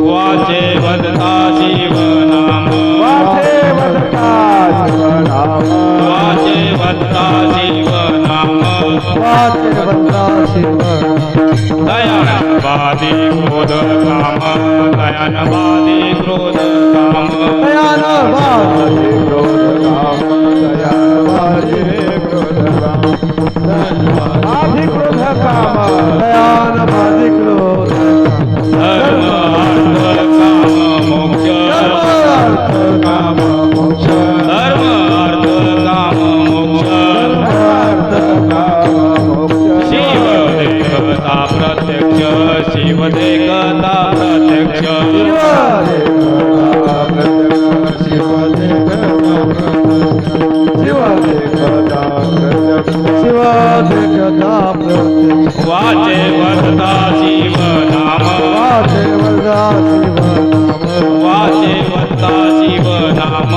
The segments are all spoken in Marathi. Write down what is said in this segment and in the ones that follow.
वाचे वदता शिवनाम वाचे वदता शिवनाम वाचे वदता शिवनाम वाचे वदता शिवनाम दयानवादी क्रोध काम दयानवादी क्रोध काम दयानवादी क्रोध काम दयानवादी क्रोध काम आदि क्रोध काम दयानवादी क्रोध धर्म अर्थ काम मोक्ष काम मोक्ष धर्म अर्थ काम मोक्ष शिव देवता प्रत्यक्ष शिव देवता प्रत्यक्ष वाचे वदता शिव नाम वाचे वदता शिव नाम वाचे वदता शिव नाम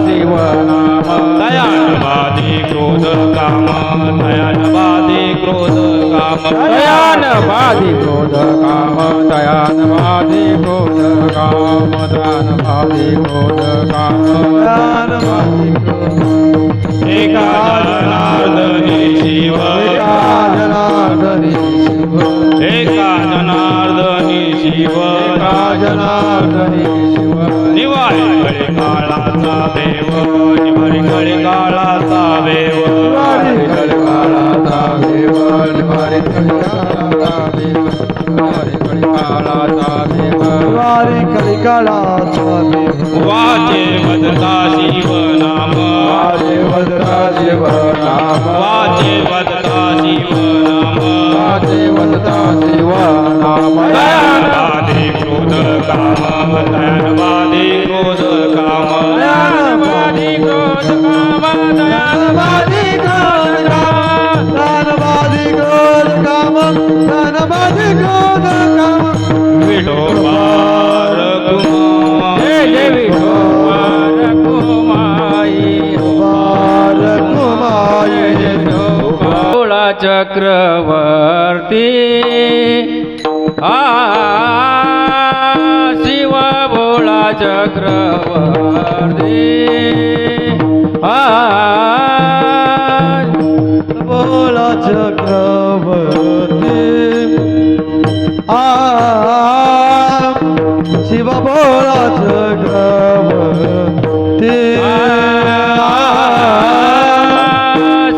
शिव नाम दयानवादी क्रोध काम दयानवादी क्रोध काम दयानवादी क्रोध काम दयानवादी क्रोध काम दयानवादी क्रोध काम दयानवादी क्रोध एका जनार्दनी शिव एका जनार्दनी शिव एका जनार्दनी शिव एका जनार्दनी शिव निवारी कळी काळाचा देव निवारी कळी काळाचा देव निवारी कलिकाळाचा देव निवारी कलिकाळाचा देव निवारी कलिकाळाचा देव निवारी कलिकाळाचा देव वाचे वदता शिव नाम वाचे वदता शिव नाम वाचे वदता शिव नाम वाचे वदता शिव नाम दयानवादी क्रोध काम दयानवादी क्रोध काम दयानवादी क्रोध काम दयानवादी क्रोध काम दयानवादी क्रोध काम दयानवादी क्रोध काम विठोबार जय जय विठोबार कुमाई विठोबार कुमाई विठोबा चक्रवर्ती शिव भोळा चक्रवर्ती भोळा चक्रवर्ती शिव भोळा चक्रवर्ती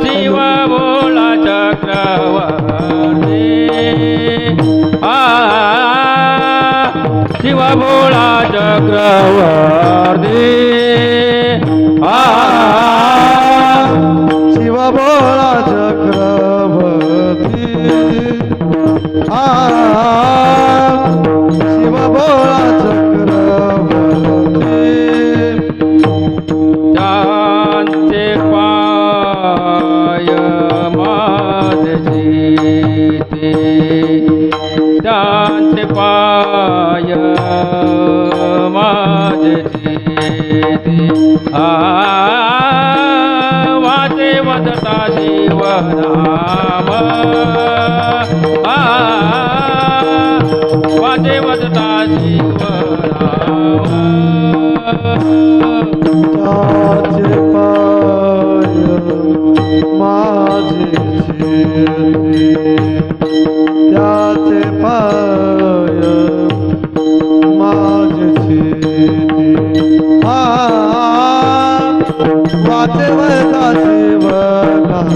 शिव भोळा चक्रवर्ती वदता शिवनाम वाचे वदता शिवनाम त्याचे पाय माझे चिरले त्याचे पाय माझे चिरले वाचे वदता शिवनाम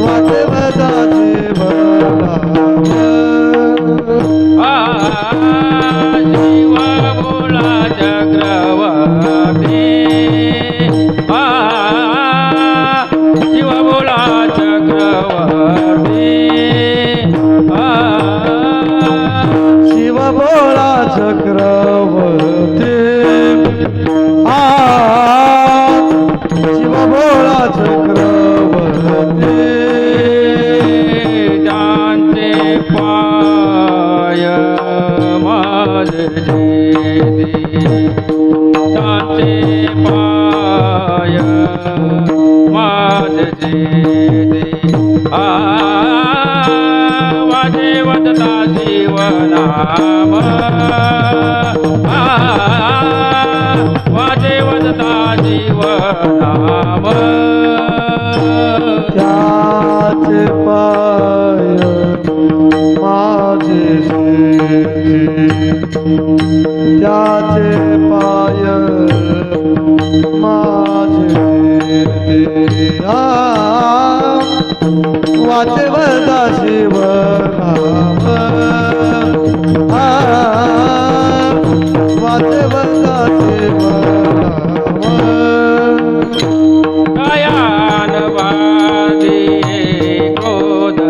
वाचे वदता शिवनाम शिव बोला चक्रवर्ती शिव बोला चक्रवर्ती शिव बोला चक्रवर्ती शिव बोला चक्रवर्ती जानते पाय माझे जानते पाय माझे वाजे वदता शिवनाम वाजे वदता शिवनाम त्याचे पाय माझे त्याचे पाय माझे वाचे वदता शिवनाम वाचे वदता शिवनाम दयान वादी क्रोध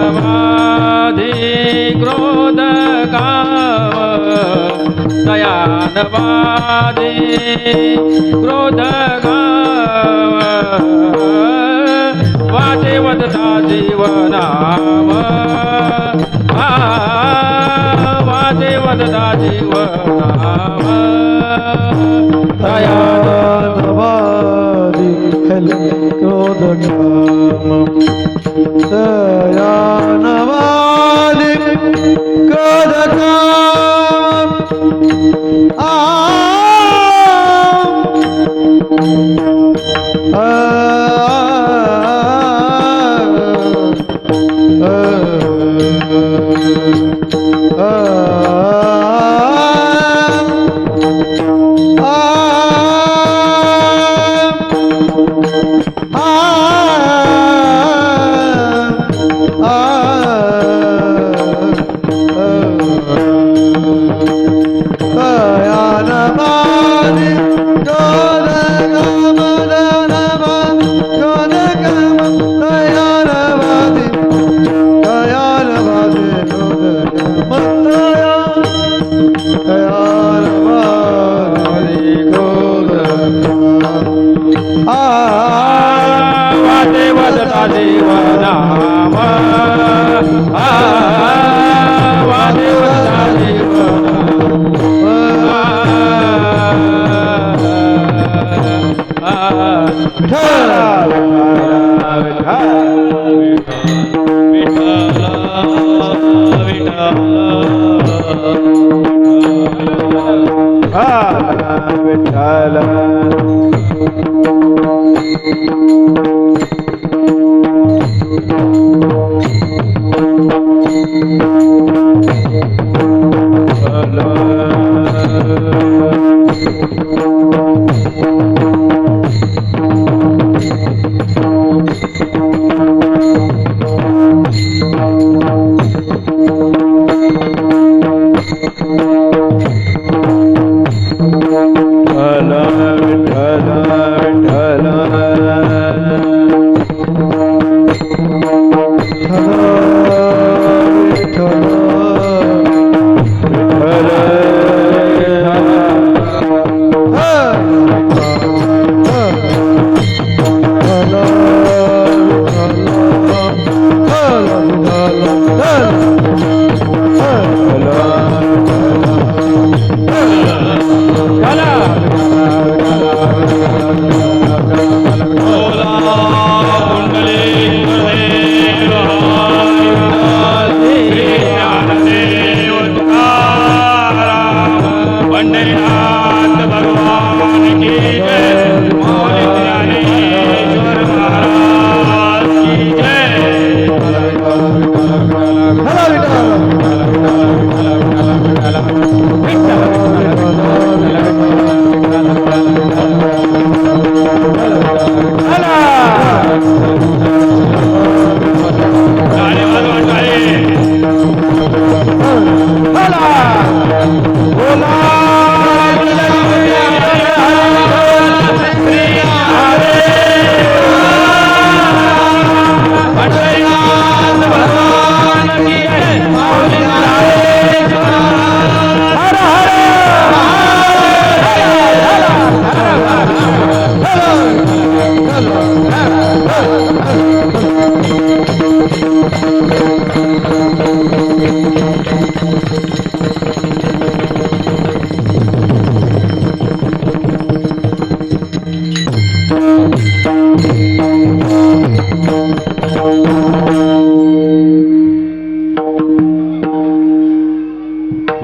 दयानवादी क्रोध कावा दयानवादी क्रोध काम दयानवादी क्रोध काम वाचे वदता जीवनाम वाचे वदता जीवनाम दयानवादी क्रोध काम दयानवादी क्रोध काम वाचे वदता जीवनाम वाचे वदता विठ्ठल विठ्ठल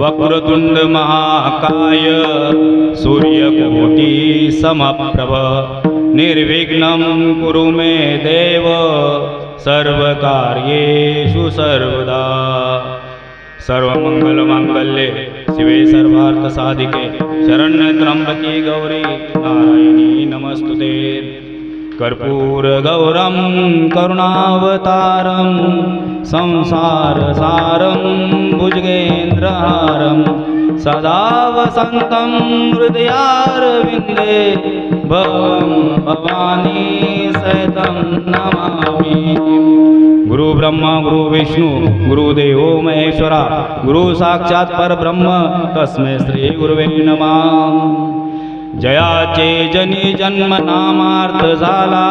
वक्रतुंड महाकाय सूर्यकोटि समप्रभ निर्विघ्नं कुरु मे देव सर्वकार्येषु सर्वदा सर्वमंगलमांगल्ये शिवे सर्वार्थसाधिके शरण्ये त्र्यंबके गौरी नारायणी नमस्तुते कर्पूरगौरं करुणावतारं संसारसारं भुजगेन्द्रहारं सदा वसन्तं हृदयारविन्दे भवं भवानी सहितं नमामि। गुरु ब्रह्मा गुरु विष्णु गुरुदेवो महेश्वरा गुरु साक्षात् परब्रह्म तस्मै श्री गुरुवे नमः। जयाचे जनी जन्म नामार्थ झाला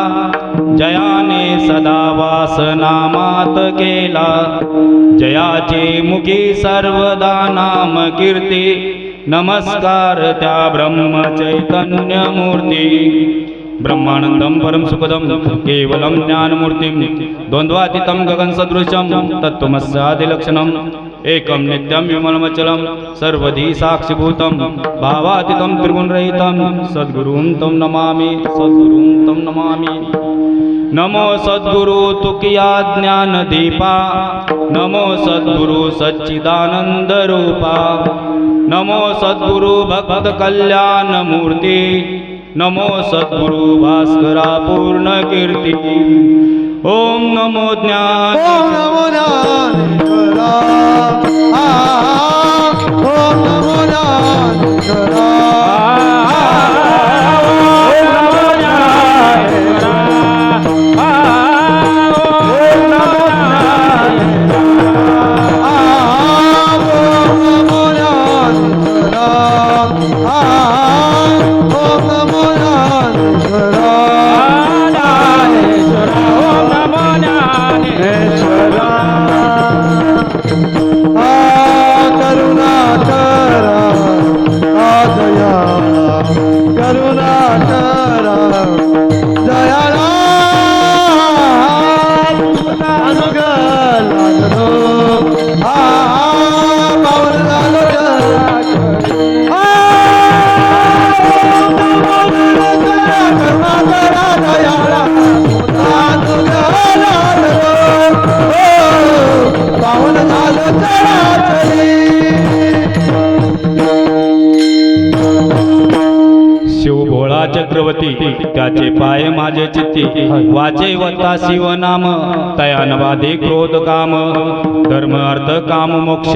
जयाने सदा वास नामात केला जयाचे मुखी सर्वदा नाम कीर्ती नमस्कार त्या ब्रह्म चैतन्य मूर्ती ब्रह्मानंदं परम सुखदं केवलं ज्ञानमूर्तिं द्वंद्वातीतं गगनसदृशं तत्त्वमस्यादिलक्षणम् एकं नित्यं विमलमचलं सर्वधी साक्षिभूतं भावातीतं त्रिगुणरहितं सद्गुरुं तं नमामि सद्गुरुं तं नमामि। नमो सद्गुरु तुकिया ज्ञानदीपा नमो सद्गुरु सच्चिदानंद रूपा नमो सद्गुरु भक्त कल्याण मूर्ती नमो सद्गुरु भास्करा पूर्ण कीर्ती। ओम नमो ज्ञान ओम नमो ज्ञानेश्वरा ओम नमो ज्ञानेश्वरा भोळा चक्रवर्ती त्याचे पाय माझे चित्ती वाचे वत्ता शिवनाम तया नवादे क्रोध काम धर्म अर्थ काम मोक्ष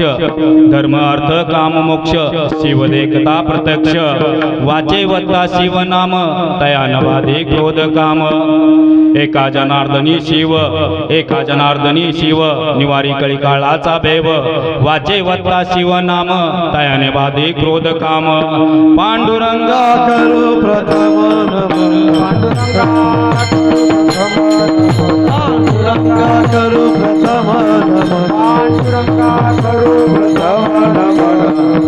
धर्म अर्थ काम मोक्ष शिव देखता प्रत्यक्ष वाचे वत्ता शिवनाम तया नवादे क्रोध काम एका जनार्दनी शिव निवारी कळी काळाचा भेव वाचे वत्ता शिवनाम तयाने बाधे क्रोध काम पांडुरंगा करू प्रथम नमन पांडुरंगा करू प्रथम नमन पांडुरंगा करू प्रथम नमन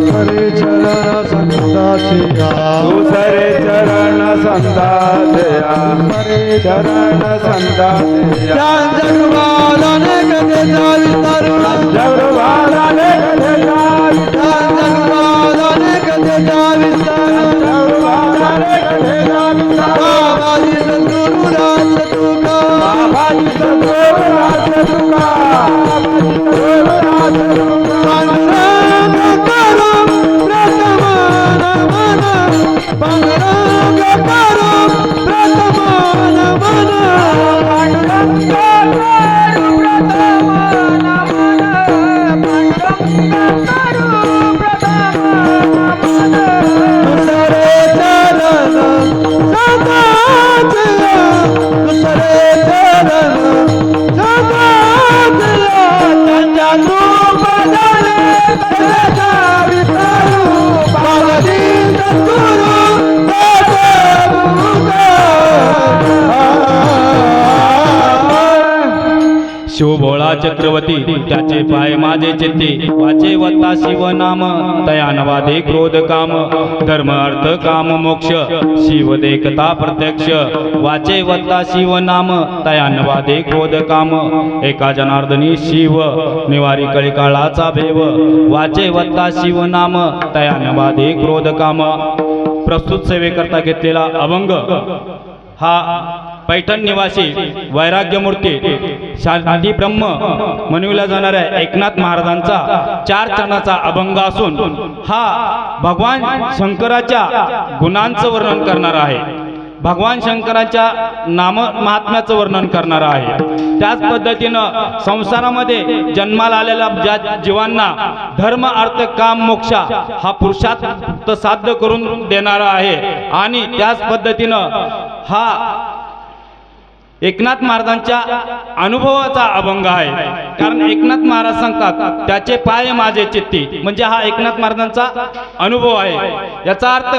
हरे चरण संताचिया दुसरे चरण संताचया हरे चरण संताचया जगवालाने कथेचा विस्तारुण जगवालाने कथेचा जगवालाने कथेचा विस्तारुण जगवालाने कथेचा बाबाजी सद्गुरु राज तुका बाबाजी सद्गुरु राज तुका पांडुरंग करू प्रथम नमन पांडुरंग करू प्रथम नमन पांडुरंग करू प्रथम नमन पांडुरंग करू प्रथम नमन दुसरे चरण सदाचया दुसरे चरण सदाचया त्यांच्या रूप झाले त्याचा विसरू बालाजी सद्गुरु शिव भोळा चक्रवर्ती त्याचे पाय माझे चित्ती वाचे वत्ता शिवनाम तया नवादे क्रोध काम धर्म अर्थ काम मोक्ष शिव देखता प्रत्यक्ष वाचे वत्ता शिवनाम तया नवादे क्रोध काम एका जनार्दनी शिव निवारी कळी काळाचा भेव वाचे वत्ता शिवनाम तया नवादे क्रोध काम प्रस्तुत सेवेकरता घेतलेला अभंग हा पैठण निवासी वैराग्यमूर्ती शांती ब्रह्म म्हणविला जाणाऱ्या एकनाथ महाराजांचा 4 चरणाचा अभंग असून हा भगवान शंकराच्या गुणांचं वर्णन करणारा आहे भगवान शंकराच्या नाम महात्म्याचं वर्णन करणारा आहे त्याच पद्धतीनं संसारामध्ये जन्माला आलेल्या ज्या जीवांना धर्म अर्थ काम मोक्ष हा पुरुषार्थ साध्य करून देणारा आहे आणि त्याच पद्धतीनं हा एकनाथ महाराजांच्या अनुभवाचा अभंग आहे कारण एकनाथ महाराज सांगतात त्याचे पाय माझे चित्ती म्हणजे हा एकनाथ महाराजांचा अनुभव आहे याचा अर्थ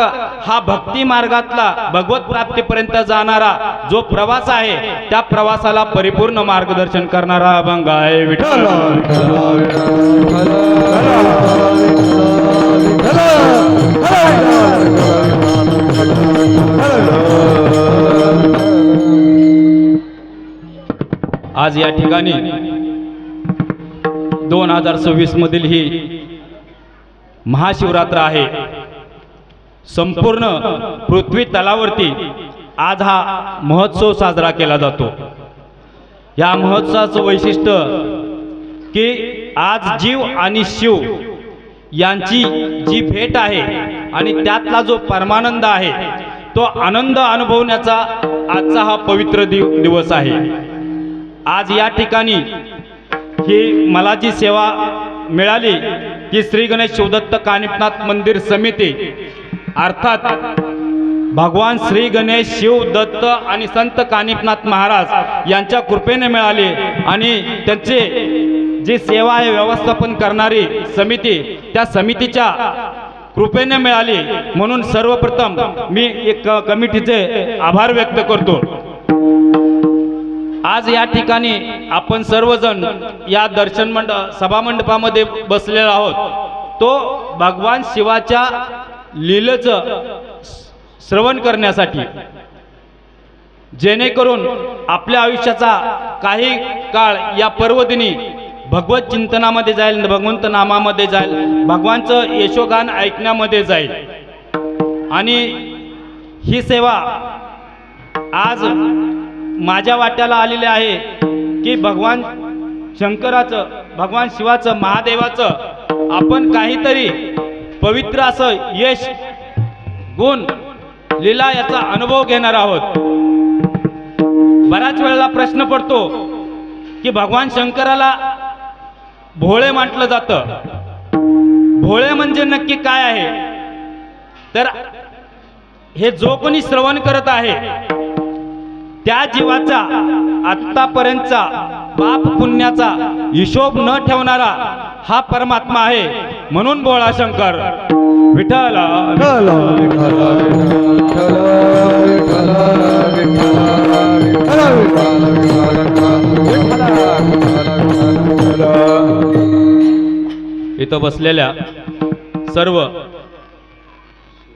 हा भक्ती मार्गातला भगवत प्राप्तीपर्यंत जाणारा जो प्रवास आहे त्या प्रवासाला परिपूर्ण मार्गदर्शन करणारा अभंग आहे विठ्ठल आज या ठिकाणी 2026 मधील ही महाशिवरात्र आहे संपूर्ण पृथ्वी तलावरती आज हा महोत्सव साजरा केला जातो या महोत्सवाचं वैशिष्ट्य की आज जीव आणि शिव यांची जी भेट आहे आणि त्यातला जो परमानंद आहे तो आनंद अनुभवण्याचा आजचा हा पवित्र दिवस आहे आज या ठिकाणी ही मला जी सेवा मिळाली की श्री गणेश शिवदत्त कानिपनाथ मंदिर समिती अर्थात भगवान श्री गणेश शिवदत्त आणि संत कानिपनाथ महाराज यांच्या कृपेने मिळाली आणि त्यांचे जी सेवा आहे व्यवस्थापन करणारी समिती त्या समितीच्या कृपेने मिळाली म्हणून सर्वप्रथम मी एक कमिटीचे आभार व्यक्त करतो आज या ठिकाणी आपण सर्वजण या दर्शन सभामंडपामध्ये बसलेलो आहोत तो भगवान शिवाच्या लीलेचं श्रवण करण्यासाठी जेणेकरून आपल्या आयुष्याचा काही काळ या पर्वदिनी भगवत चिंतनामध्ये जाईल भगवंत नामामध्ये जाईल भगवानचं यशोगान ऐकण्यामध्ये जाईल आणि ही सेवा आज माझ्या वाट्याला आलेले आहे की भगवान शंकराचं भगवान शिवाचं महादेवाचं आपण काहीतरी पवित्र असं यश गुण लीला याचा अनुभव घेणार आहोत. बऱ्याच वेळेला प्रश्न पडतो की भगवान शंकराला भोळे म्हटलं जातं. भोळे म्हणजे नक्की काय आहे? तर हे जो कोणी श्रवण करत आहे त्या जीवाचा आत्तापर्यंतचा पाप पुण्याचा हिशोब न ठेवणारा हा परमात्मा आहे. म्हणून भोळा शंकर विठ्ठल इथं बसलेल्या सर्व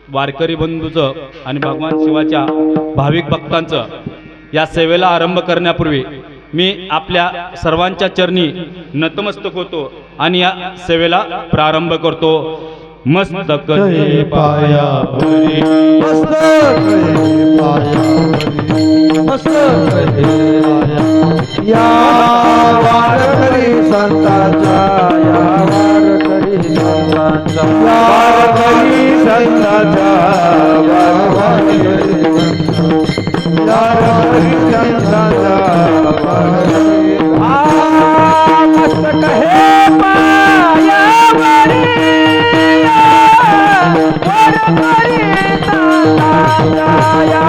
वारकरी बंधूचं आणि भगवान शिवाच्या भाविक भक्तांचं या सेवेला आरंभ करण्यापूर्वी मी आपल्या सर्वांच्या चरणी नतमस्तक होतो आणि या सेवेला प्रारंभ करतो. मस्तक हे पाया परी, या वारकरी संतांचा, या वारकरी संतांचा, वारकरी संतांचा, वारकरी संतांचा, मस्तक हे पायावरी, वारकरी संतांचा, या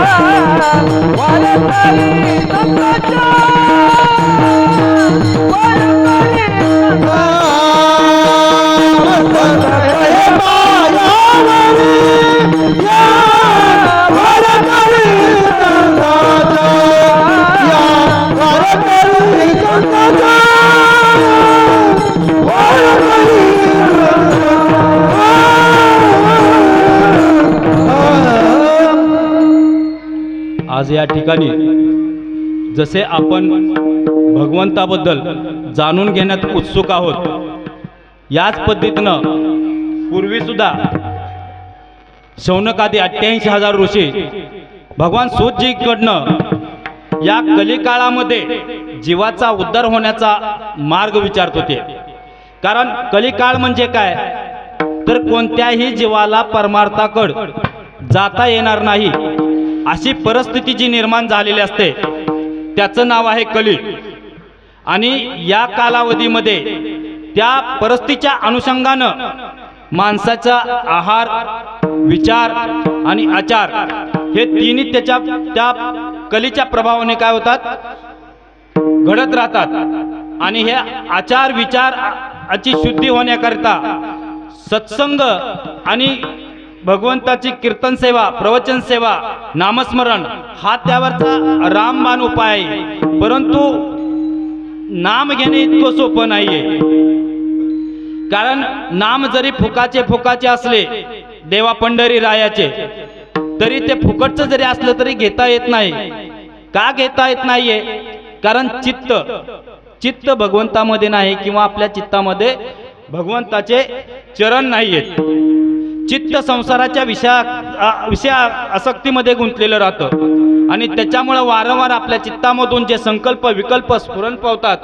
वारकरी संतांचा, वारकरी आज या ठिकाणी जसे आपण भगवंताबद्दल जाणून घेण्यात उत्सुक आहोत, याच पद्धतीनं पूर्वीसुद्धा शौनकादी 88,000 ऋषी भगवान सूतजीकडनं या कलिकाळामध्ये जीवाचा उद्धार होण्याचा मार्ग विचारत होते. कारण कलिकाळ म्हणजे काय? तर कोणत्याही जीवाला परमार्थाकड जाता येणार नाही अशी परिस्थिती जी निर्माण झालेली असते त्याचं नाव आहे कली. आणि या कालावधीमध्ये त्या परिस्थितीच्या अनुषंगानं माणसाचा आहार, विचार आणि आचार हे तिन्ही त्या कलीच्या प्रभावाने काय होतात? घडत राहतात. आणि हे आचार विचाराची शुद्धी होण्याकरिता सत्संग आणि भगवंताची कीर्तन सेवा, प्रवचन सेवा, नामस्मरण हा त्यावरचा रामबाण उपाय आहे. परंतु नाम घेणे इतकं सोपं नाहीये. कारण नाम जरी फुकाचे असले देवा पंढरी रायाचे, तरी ते फुकटचं जरी असलं तरी घेता येत नाही. का घेता येत नाहीये? कारण चित्त भगवंतामध्ये नाही किंवा आपल्या चित्तामध्ये भगवंताचे चरण नाहीयेत. चित्त संसाराच्या विषय आसक्तीमध्ये गुंतलेलं राहतं आणि त्याच्यामुळे वारंवार आपल्या चित्तामधून जे संकल्प विकल्प स्फुरण पावतात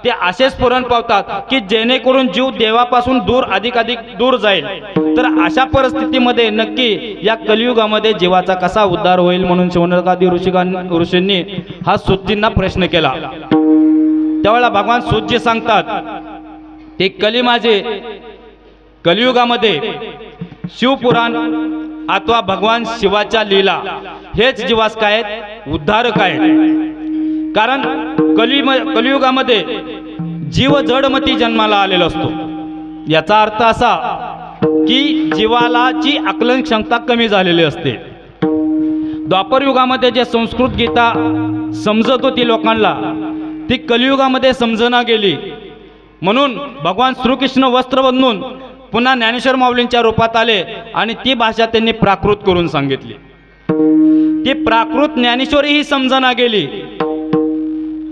ते असे स्फुरण पावतात की जेणेकरून जीव देवापासून अधिक दूर जाईल. तर अशा परिस्थितीमध्ये नक्की या कलियुगामध्ये जीवाचा कसा उद्धार होईल म्हणून शौनकादी ऋषींनी हा सूतजींना प्रश्न केला. त्यावेळेला भगवान सूतजी सांगतात ते कली माझे कलियुगामध्ये शिवपुराण अथवा भगवान शिवाच्या लीला हेच जीवास काय आहेत? उद्धारक आहेत. कारण कलियुगामध्ये जीव जडमती जन्माला आलेला असतो. याचा अर्थ असा की जीवालाची आकलन क्षमता कमी झालेली असते. द्वापर युगामध्ये जे संस्कृत गीता समजत होती लोकांना ती कलियुगामध्ये समजना गेली. म्हणून भगवान श्रीकृष्ण वस्त्र बदलून पुन्हा ज्ञानेश्वर माऊलींच्या रूपात आले आणि ती भाषा त्यांनी प्राकृत करून सांगितली. ती प्राकृत ज्ञानेश्वरी ही समजना गेली.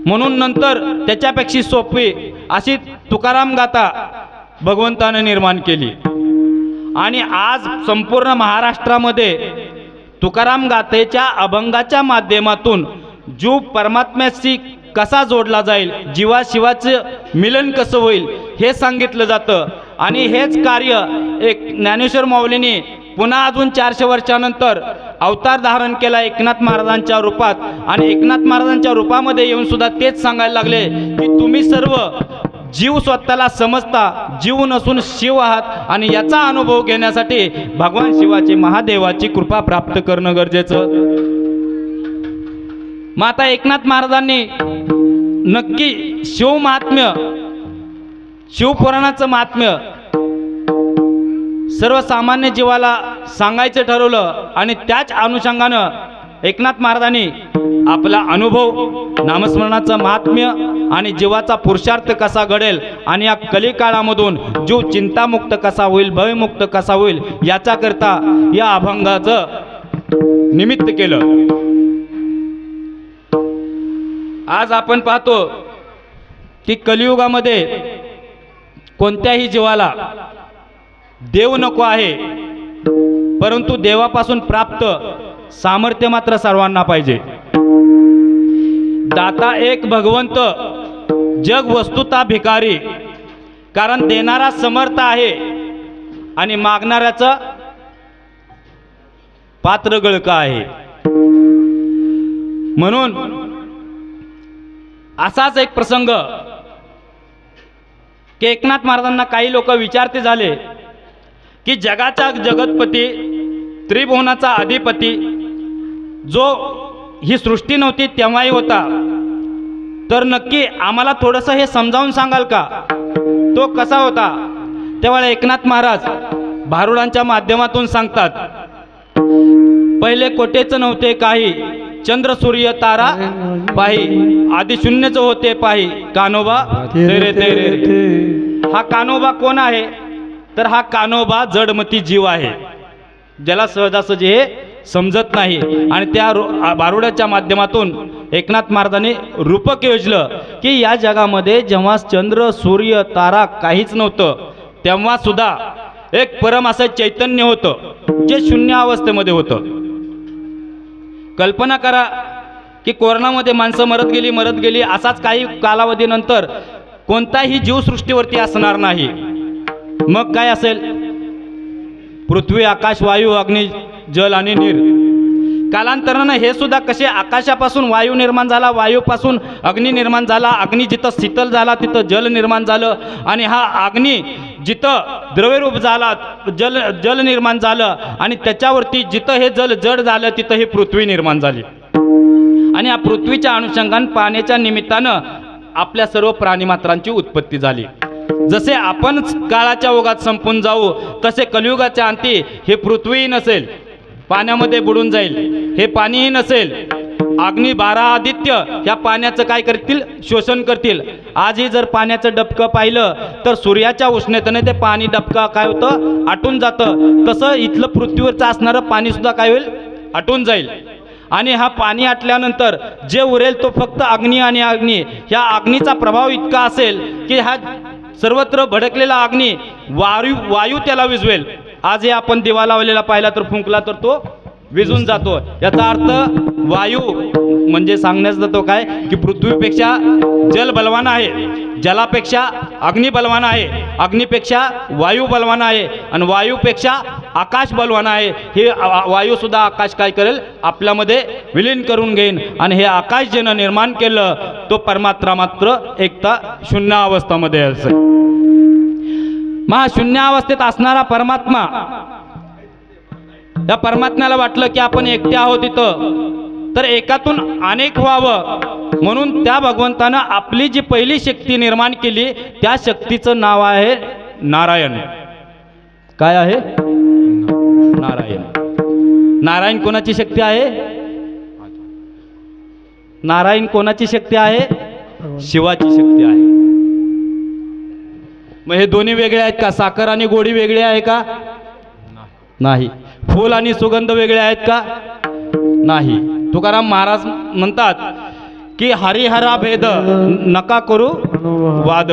म्हणून नंतर त्याच्यापेक्षा सोपी अशी तुकाराम गाथा भगवंताने निर्माण केली. आणि आज संपूर्ण महाराष्ट्रामध्ये तुकाराम गाथेच्या अभंगाच्या माध्यमातून जीव परमात्म्याशी कसा जोडला जाईल, जीवाशिवाचं मिलन कसं होईल हे सांगितलं जातं. आणि हेच कार्य एक ज्ञानेश्वर माऊलींनी पुन्हा अजून 400 वर्षानंतर अवतार धारण केला एकनाथ महाराजांच्या रूपात, आणि एकनाथ महाराजांच्या रूपामध्ये येऊन सुद्धा तेच सांगायला लागले की तुम्ही सर्व जीव स्वतःला समजता, जीव नसून शिव आहात, आणि याचा अनुभव घेण्यासाठी भगवान शिवाची, महादेवाची कृपा प्राप्त करणं गरजेचं. मग आता एकनाथ महाराजांनी नक्की शिवमहात्म्य, शिवपुराणाचं महात्म्य सर्वसामान्य जीवाला सांगायचं ठरवलं, आणि त्याच अनुषंगानं एकनाथ महाराजांनी आपला अनुभव, नामस्मरणाचं महात्म्य आणि जीवाचा पुरुषार्थ कसा घडेल आणि या कलिकाळामधून जीव चिंतामुक्त कसा होईल, भयमुक्त कसा होईल, याच्याकरता या अभंगाचं निमित्त केलं. आज आपण पाहतो की कलियुगामध्ये कोणत्याही जीवाला देव नको आहे, परंतु देवापासून प्राप्त सामर्थ्य मात्र सर्वांना पाहिजे. दाता एक भगवंत, जग वस्तुता भिकारी, कारण देणारा समर्थ आहे आणि मागणाऱ्याचं पात्र गळका आहे. म्हणून असाच एक प्रसंग की एकनाथ महाराजांना काही लोक विचारते झाले की जगाचा जगतपती, त्रिभुवनाचा अधिपती, जो ही सृष्टी नव्हती तेव्हाही होता, तर नक्की आम्हाला थोडंसं हे समजावून सांगाल का, तो कसा होता? तेव्हा एकनाथ महाराज भारुडांच्या माध्यमातून सांगतात, पहिले कोटेच नव्हते काही, चंद्र सूर्य तारा पाही, आधी शून्यच होते पाही, कान्होबा तेरे तेरे. हा कान्होबा कोण आहे? तर हा कान्होबा जडमती जीव आहे, ज्याला सहजासहजी हे समजत नाही. आणि त्या भारुडाच्या माध्यमातून एकनाथ महाराजांनी रूपक योजलं की या जगामध्ये जेव्हा चंद्र सूर्य तारा काहीच नव्हतं, तेव्हा सुद्धा एक परम असं चैतन्य होतं जे शून्य अवस्थेमध्ये होतं. कल्पना करा की कोरोनामध्ये माणसं मरत गेली, असाच काही कालावधीनंतर कोणताही जीवसृष्टीवरती असणार नाही. मग काय असेल? पृथ्वी, आकाश, वायू, अग्नी, जल आणि नीर. कालांतरानं हे सुद्धा कसे आकाशापासून वायू निर्माण झाला, वायूपासून अग्नी निर्माण झाला, अग्नी जिथं शीतल झाला तिथं जल निर्माण झालं, आणि हा अग्नी जिथं द्रव्यरूप झाला जल निर्माण झालं, आणि त्याच्यावरती जिथं हे जल जड झालं तिथं ही पृथ्वी निर्माण झाली. आणि या पृथ्वीच्या अनुषंगाने पाण्याच्या निमित्तानं आपल्या सर्व प्राणीमात्रांची उत्पत्ती झाली. जसे आपण काळाच्या ओघात संपून जाऊ, तसे कलियुगाच्या अंती हे पृथ्वीही नसेल, पाण्यामध्ये बुडून जाईल. हे पाणीही नसेल, अग्नी, 12 आदित्य ह्या पाण्याचं काय करतील? शोषण करतील. आजही जर पाण्याचं डबकं पाहिलं तर सूर्याच्या उष्णतेने ते पाणी डबकं काय होतं? आटून जातं. तसं इथलं पृथ्वीवरचं असणारं पाणी सुद्धा काय होईल? आटून जाईल. आणि हा पाणी आटल्यानंतर जे उरेल तो फक्त अग्नी आणि अग्नी. ह्या अग्नीचा प्रभाव इतका असेल की हा सर्वत्र भडकलेला अग्नी वायू त्याला विझवेल. आजही आपण दिवा लावलेला पाहिला तर फुंकला तर तो विझून जातो. याचा अर्थ वायू म्हणजे सांगण्याचा तो काय की पृथ्वीपेक्षा जल बलवान आहे, जलापेक्षा अग्नी बलवान आहे, अग्नीपेक्षा वायू बलवान आहे, आणि वायूपेक्षा आकाश बलवान आहे. हे वायू सुद्धा आकाश काय करेल? आपल्यामध्ये विलीन करून घेईन. आणि हे आकाश ज्यानं निर्माण केलं तो परमात्मा मात्र एकता शून्य अवस्थामध्ये असेल. शून्य अवस्थेत असणारा परमात्मा, त्या परमात्म्याला वाटलं की आपण एकटे आहोत इथं, तर एकातून अनेक व्हावं म्हणून त्या भगवंतानं आपली जी पहिली शक्ती निर्माण केली त्या शक्तीचं नाव आहे नारायण. काय आहे? नारायण. नारायण कोणाची शक्ती आहे? नारायण कोणाची शक्ती आहे? शिवाची शक्ती आहे. मग हे दोन्ही वेगळे आहेत का? साखर आणि गोडी वेगळी आहे का? नाही. फूल आणि सुगंध वेगळे आहेत का? नाही. तुकाराम महाराज म्हणतात की हरिहरा भेद नका करू वाद,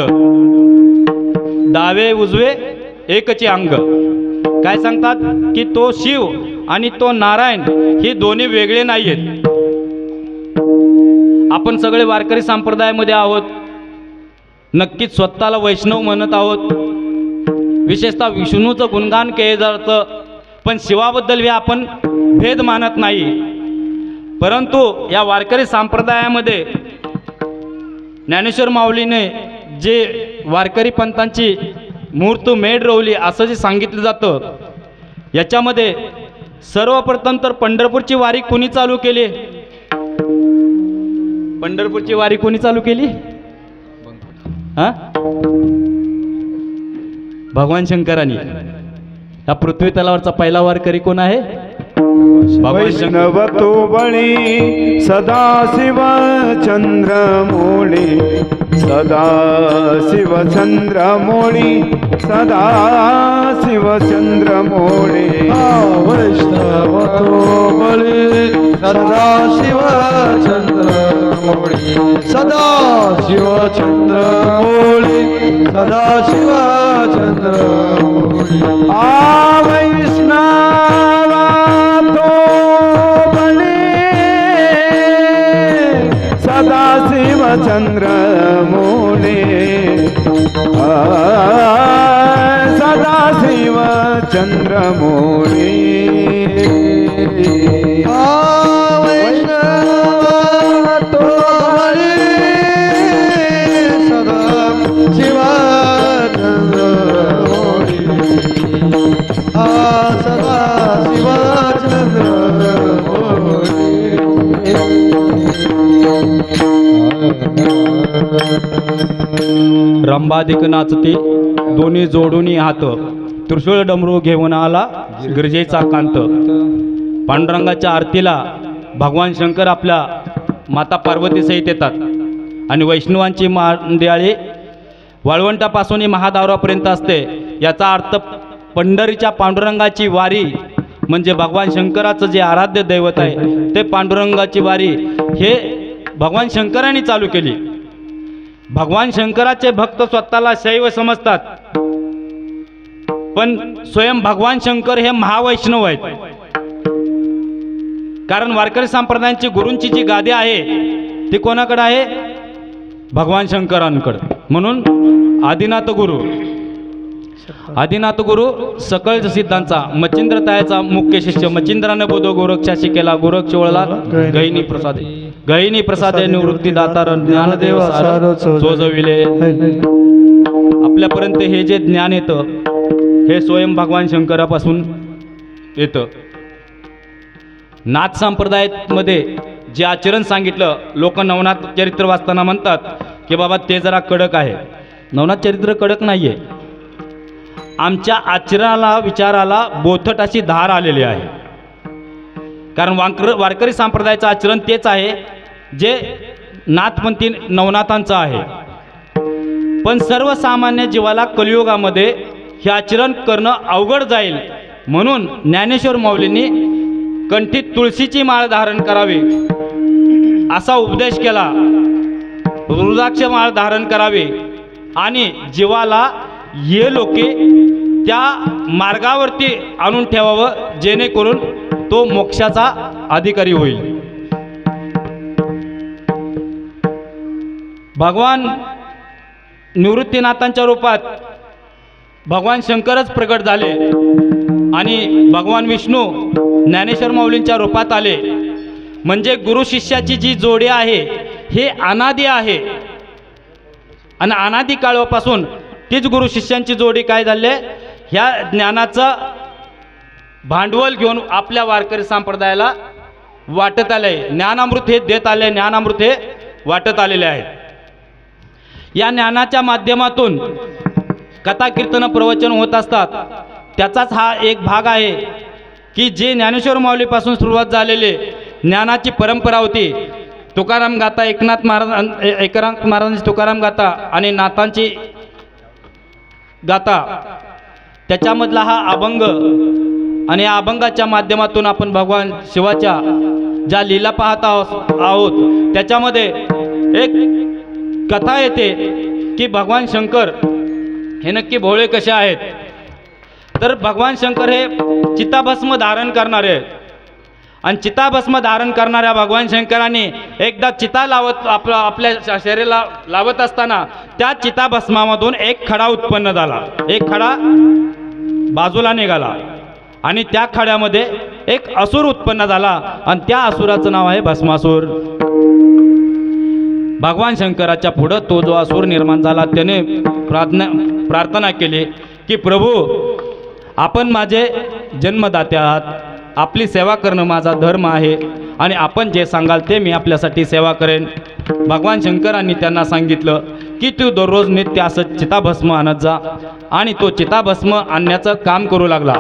डावे उजवे एकचे अंग. काय सांगतात की तो शिव आणि तो नारायण हे दोन्ही वेगळे नाही आहेत. आपण सगळे वारकरी संप्रदायामध्ये आहोत, नक्कीच स्वतःला वैष्णव म्हणत आहोत, विशेषतः विष्णूचं गुणगान केलं जातं, पण शिवाबद्दल हे आपण भेद मानत नाही. परंतु या वारकरी संप्रदायामध्ये ज्ञानेश्वर माऊलीने जे वारकरी पंथांची मुहूर्तमेढ रोवली असं जे सांगितलं जातं, याच्यामध्ये सर्वप्रथम तर पंढरपूरची वारी कोणी चालू केली? पंढरपूरची वारी कोणी चालू केली? हा, भगवान शंकरांनी. या पृथ्वी तलावरचा पहिला वारकरी कोण आहे? भगवान शंकर. वैष्णव तो बळी सदा शिव चंद्रमौळी, सदा शिव चंद्रमौळी, सदा शिव चंद्रमौळी. वैष्णव तो बळी सदा शिव चंद्रमौळी, सदा शिव चंद्रमौळी, सदा शिव चंद्रमौळी. आ वैष्णव तो बळी सदा शिव चंद्रमौळी, सदा शिव चंद्रमौळी. वैष्णव तो बळी सदा शिव चंद्रमौळी, सदा शिव रंबाधिक नाचते दोन्ही जोडूनी हात, त्रिशूळ डमरू घेऊन आला गिरजेचा कांत. पांडुरंगाच्या आरतीला भगवान शंकर आपल्या माता पार्वती सहित येतात आणि वैष्णवांची मांदियाळी वाळवंटापासून महादावरापर्यंत असते. याचा अर्थ पंढरीच्या पांडुरंगाची वारी म्हणजे भगवान शंकराचं जे आराध्य दैवत आहे ते पांडुरंगाची वारी हे भगवान शंकरांनी चालू केली. भगवान शंकराचे भक्त स्वतःला शैव समजतात, पण स्वयं भगवान शंकर हे महावैष्णव आहेत. कारण वारकरी संप्रदायांची गुरूंची जी गादी आहे ती कोणाकडे आहे? भगवान शंकरांकडे. म्हणून आदिनाथ गुरु, आदिनाथ गुरु सकळ सिद्धांचा मच्छिंद्र तायाचा मुख्य शिष्य. मच्छिंद्राने बोधो गोरक्षाशी केला, गोरक्ष वळला गहिनी प्रसादे, गहिनी प्रसादे निवृत्ती दातार ज्ञानदेव सार जोजविले. आपल्यापर्यंत हे जे ज्ञान येतं हे स्वयं भगवान शंकरापासून येतं. नाथ संप्रदायामध्ये जे आचरण सांगितलं, लोक नवनाथ चरित्र वाचताना म्हणतात की बाबा ते जरा कडक आहे. नवनाथ चरित्र कडक नाही आहे. आमच्या आचरणाला विचाराला बोथट अशी धार आलेली आहे. कारण वारकरी संप्रदायाचं आचरण तेच आहे जे नाथपंथी नवनाथांचं आहे. पण सर्वसामान्य जीवाला कलियुगामध्ये हे आचरण करणं अवघड जाईल म्हणून ज्ञानेश्वर माऊलींनी कंठी तुळशीची माळ धारण करावी असा उपदेश केला. रुद्राक्ष माळ धारण करावी आणि जीवाला हे लोके त्या मार्गावरती आणून ठेवावं जेणेकरून तो मोक्षाचा अधिकारी होईल. भगवान निवृत्तीनाथांच्या रूपात भगवान शंकरच प्रकट झाले आणि भगवान विष्णू ज्ञानेश्वर माऊलींच्या रूपात आले. म्हणजे गुरु शिष्याची जी जोडी आहे हे अनादी आहे आणि अनादी काळापासून तीच गुरु शिष्यांची जोडी काय झाली? ह्या ज्ञानाचं भांडवल घेऊन आपल्या वारकरी संप्रदायाला वाटत आले. ज्ञानामृत हे देत आले, ज्ञानामृत हे वाटत आलेले आहेत. या ज्ञानाच्या माध्यमातून कथा कीर्तन प्रवचन होत असतात. त्याचाच हा एक भाग आहे की जे ज्ञानेश्वर माऊलीपासून सुरुवात झालेले ज्ञानाची परंपरा होती. तुकाराम गाथा, एकनाथ महाराजांची तुकाराम गाथा आणि नाथांची गाथा, त्याच्यामधला हा अभंग आणि या अभंगाच्या माध्यमातून आपण भगवान शिवाच्या ज्या लीला पाहत आहोत त्याच्यामध्ये एक कथा येते की भगवान शंकर हे नक्की भोळे कसे आहेत. तर भगवान शंकर हे चिताभस्म धारण करणारे आहेत आणि चिताभस्म धारण करणाऱ्या भगवान शंकरांनी एकदा चिता लावत आपल्या शरीराला लावत असताना त्या चिताभस्मामधून एक खडा उत्पन्न झाला. एक खडा बाजूला निघाला आणि त्या खड्यामध्ये एक असुर उत्पन्न झाला आणि त्या असुराचं नाव आहे भस्मासूर. भगवान शंकराच्या पुढं तो जो असुर निर्माण झाला त्याने प्रार्थना केली की प्रभू, आपण माझे जन्मदाते आहात, आपली सेवा करणं माझा धर्म आहे आणि आपण जे सांगाल ते मी आपल्यासाठी सेवा करेन. भगवान शंकरांनी त्यांना सांगितलं की तू दररोज नित्य असं चिताभस्म आणत जा. आणि तो चिताभस्म आणण्याचं काम करू लागला.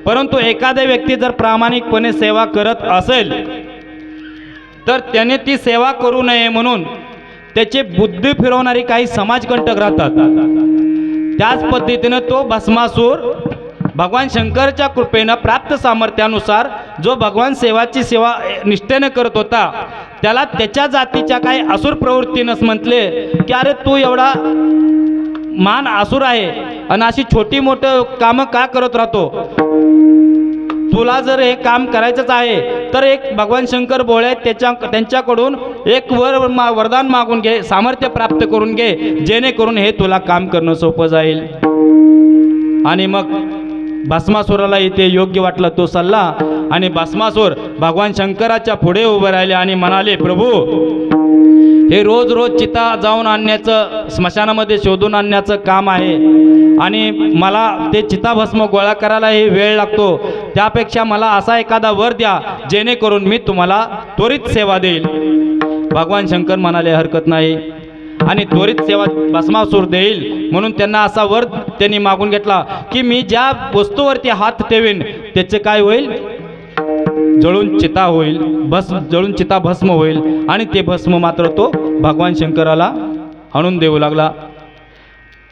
परंतु एखादा व्यक्ती जर प्रामाणिकपणे सेवा करत असेल तर त्याने ती सेवा करू नये म्हणून त्याची बुद्धी फिरवणारी काही समाजकंटक राहतात. त्याच पद्धतीनं तो भस्मासूर भगवान शंकरच्या कृपेनं प्राप्त सामर्थ्यानुसार जो भगवान सेवा निष्ठेने करत होता त्याला त्याच्या जातीच्या काही असुर प्रवृत्तीनंच म्हटले की अरे तू एवढा महान असुर आहे आणि अशी छोटी मोठं कामं का करत राहतो, तुला जर हे काम करायचंच आहे तर एक भगवान शंकर भोळे त्यांच्याकडून एक वरदान मागून घे, सामर्थ्य प्राप्त करून घे, जेणेकरून हे तुला काम करणं सोपं जाईल. आणि मग भस्मासुराला इथे योग्य वाटलं तो सल्ला आणि भस्मासूर भगवान शंकराच्या पुढे उभे राहिले आणि म्हणाले, प्रभू, हे रोज रोज चिता जाऊन आणण्याचं, स्मशानामध्ये शोधून आणण्याचं काम आहे आणि मला ते चिताभस्म गोळा करायला हे वेळ लागतो. त्यापेक्षा मला असा एखादा वर द्या जेणेकरून मी तुम्हाला त्वरित सेवा देईल. भगवान शंकर म्हणाले, हरकत नाही. आणि त्वरित सेवा भस्मासूर देईल म्हणून त्यांना असा वर त्यांनी मागून घेतला की मी ज्या वस्तूवरती हात ठेवीन त्याचे काय होईल, जळून चिता होईल, जळून चिता भस्म होईल. आणि ते भस्म मात्र तो भगवान शंकराला आणून देऊ लागला.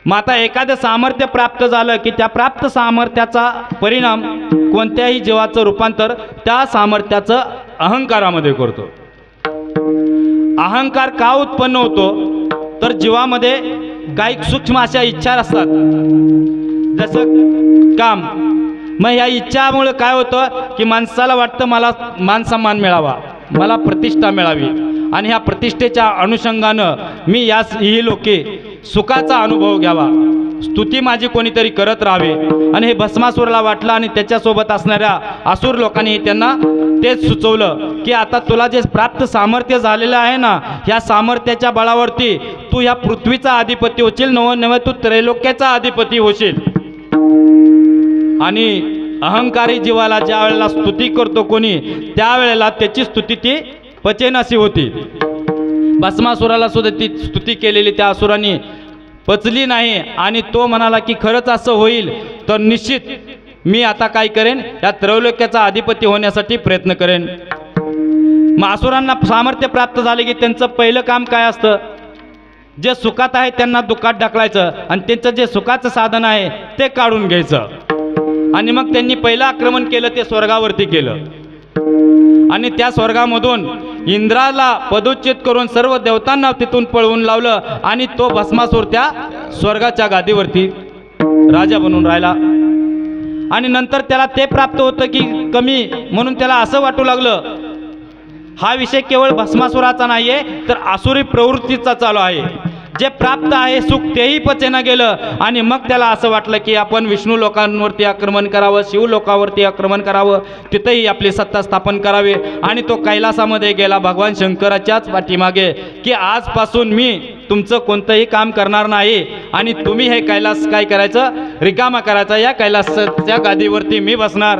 मग आता एखादं सामर्थ्य प्राप्त झालं की त्या प्राप्त सामर्थ्याचा परिणाम कोणत्याही जीवाचं रूपांतर त्या सामर्थ्याचं अहंकारामध्ये करतो. अहंकार का उत्पन्न होतो तर जीवामध्ये काही सूक्ष्म अशा इच्छा असतात, जसं काम. मग ह्या इच्छामुळे काय होतं की माणसाला वाटतं मला मानसन्मान मिळावा, मला प्रतिष्ठा मिळावी आणि ह्या प्रतिष्ठेच्या अनुषंगानं मी ही लोके सुखाचा अनुभव घ्यावा, स्तुती माझी कोणीतरी करत राहावे. आणि हे भस्मासूरला वाटलं आणि त्याच्यासोबत असणाऱ्या असुर लोकांनी त्यांना तेच सुचवलं की आता तुला जे प्राप्त सामर्थ्य झालेलं आहे ना, ह्या सामर्थ्याच्या बळावरती तू ह्या पृथ्वीचा अधिपती होशील, नव्हे तू त्रैलोक्याचा अधिपती होशील. आणि अहंकारी जीवाला ज्या वेळेला स्तुती करतो कोणी त्यावेळेला त्याची स्तुती ती पचेनाशी होती. भस्मासुराला सुद्धा ती स्तुती केलेली त्या असुरांनी पचली नाही आणि तो म्हणाला की खरंच असं होईल तर निश्चित मी आता काय करेन, या त्रैलोक्याचा अधिपती होण्यासाठी प्रयत्न करेन. मग असुरांना सामर्थ्य प्राप्त झाले की त्यांचं पहिलं काम काय असतं, जे सुखात आहे त्यांना दुःखात ढकलायचं आणि त्यांचं जे सुखाचं साधन आहे ते काढून घ्यायचं. आणि मग त्यांनी पहिलं आक्रमण केलं ते स्वर्गावरती केलं आणि त्या स्वर्गामधून इंद्राला पदोच्चेद करून सर्व देवतांना तिथून पळवून लावलं आणि तो भस्मासूर त्या स्वर्गाच्या गादीवरती राजा बनून राहिला. आणि नंतर त्याला ते प्राप्त होतं की कमी, म्हणून त्याला असं वाटू लागलं हा विषय केवळ भस्मासुराचा नाही आहे तर आसुरी प्रवृत्तीचा चालू आहे. जे प्राप्त आहे सुख तेही पचेना गेलं आणि मग त्याला असं वाटलं की आपण विष्णू लोकांवरती आक्रमण करावं, शिव लोकांवरती आक्रमण करावं, तिथेही आपली सत्ता स्थापन करावी. आणि तो कैलासामध्ये गेला भगवान शंकराच्याच पाठीमागे की आजपासून मी तुमचं कोणतंही काम करणार नाही आणि तुम्ही हे कैलास काय करायचं, रिकामा करायचा, या कैलासाच्या गादीवरती मी बसणार.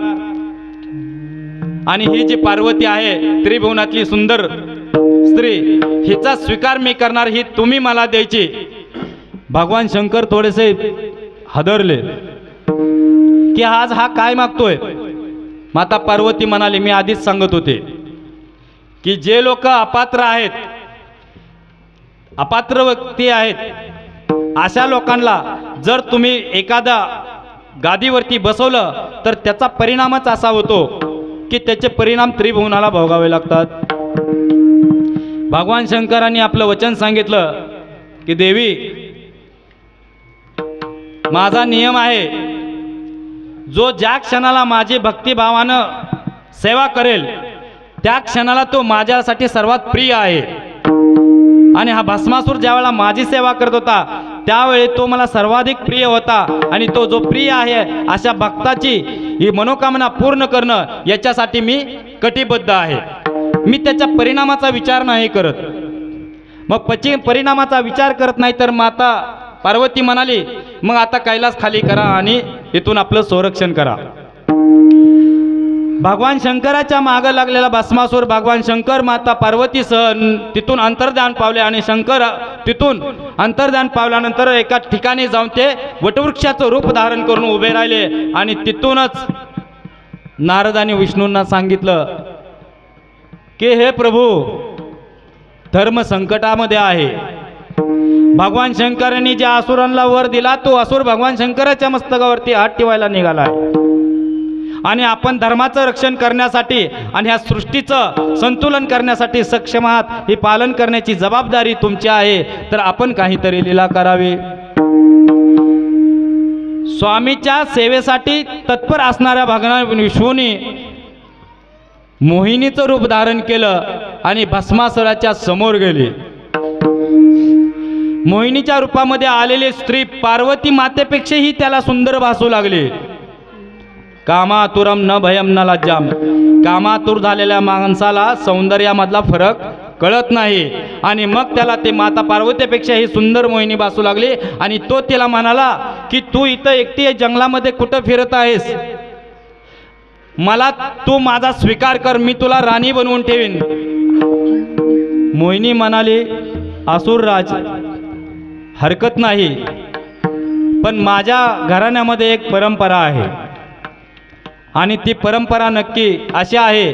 आणि ही जी पार्वती आहे त्रिभुवनातली सुंदर स्त्री, हिचा स्वीकार मी करणार, ही तुम्ही मला द्यायची. भगवान शंकर थोडेसे हादरले की आज हा काय मागतोय. माता पार्वती म्हणाली, मी आधीच सांगत होते की जे लोक अपात्र आहेत, अपात्र व्यक्ती आहेत, अशा लोकांना जर तुम्ही एखादा गादीवरती बसवलं तर त्याचा परिणामच असा होतो की त्याचे परिणाम त्रिभुवनाला भोगावे लागतात. भगवान शंकरांनी आपलं वचन सांगितलं की देवी, माझा नियम आहे, जो ज्या क्षणाला माझी भक्तिभावानं सेवा करेल त्या क्षणाला तो माझ्यासाठी सर्वात प्रिय आहे. आणि हा भस्मासूर ज्यावेळेला माझी सेवा करत होता त्यावेळी तो मला सर्वाधिक प्रिय होता आणि तो जो प्रिय आहे अशा भक्ताची ही मनोकामना पूर्ण करणं याच्यासाठी मी कटिबद्ध आहे. मी त्याच्या परिणामाचा विचार नाही करत. मग परिणामाचा विचार करत नाही तर माता पार्वती म्हणाली, मग आता कैलास खाली करा आणि इथून आपलं संरक्षण करा. भगवान शंकराच्या मागं लागलेला भस्मासूर भगवान शंकर माता पार्वतीसह तिथून अंतर्धान पावले आणि शंकर तिथून अंतर्धान पावल्यानंतर एका ठिकाणी जाऊन ते वटवृक्षाचं रूप धारण करून उभे राहिले आणि तिथूनच नारदाने विष्णूंना सांगितलं की हे प्रभू, धर्म संकटामध्ये आहे. भगवान शंकरांनी ज्या असुरांना वर दिला तो असुर भगवान शंकराच्या मस्तकावरती हात ठेवायला निघाला आहे आणि आपण धर्माचं रक्षण करण्यासाठी आणि ह्या सृष्टीचं संतुलन करण्यासाठी सक्षम आहात. ही पालन करण्याची जबाबदारी तुमची आहे. तर आपण काहीतरी लीला करावी. स्वामीच्या सेवेसाठी तत्पर असणाऱ्या भगवान विष्णूने मोहिनीचं रूप धारण केलं आणि भस्मासुराच्या समोर गेले. मोहिनीच्या रूपामध्ये आलेली स्त्री पार्वती मातेपेक्षाही त्याला सुंदर भासू लागली. कामातुरम न भयम न लज्जाम. कामातुर झालेल्या माणसाला सौंदर्यामधला फरक कळत नाही आणि मग त्याला ते माता पार्वतीपेक्षाही सुंदर मोहिनी भासू लागली आणि तो तिला म्हणाला की तू इथं एकटी जंगलामध्ये कुठं फिरत आहेस? मला तू माझा स्वीकार कर, मी तुला राणी बनवून ठेवीन. मोहिनी म्हणाली, असुरराज, हरकत नाही, पण माझ्या घराण्यामध्ये एक परंपरा आहे आणि ती परंपरा नक्की अशी आहे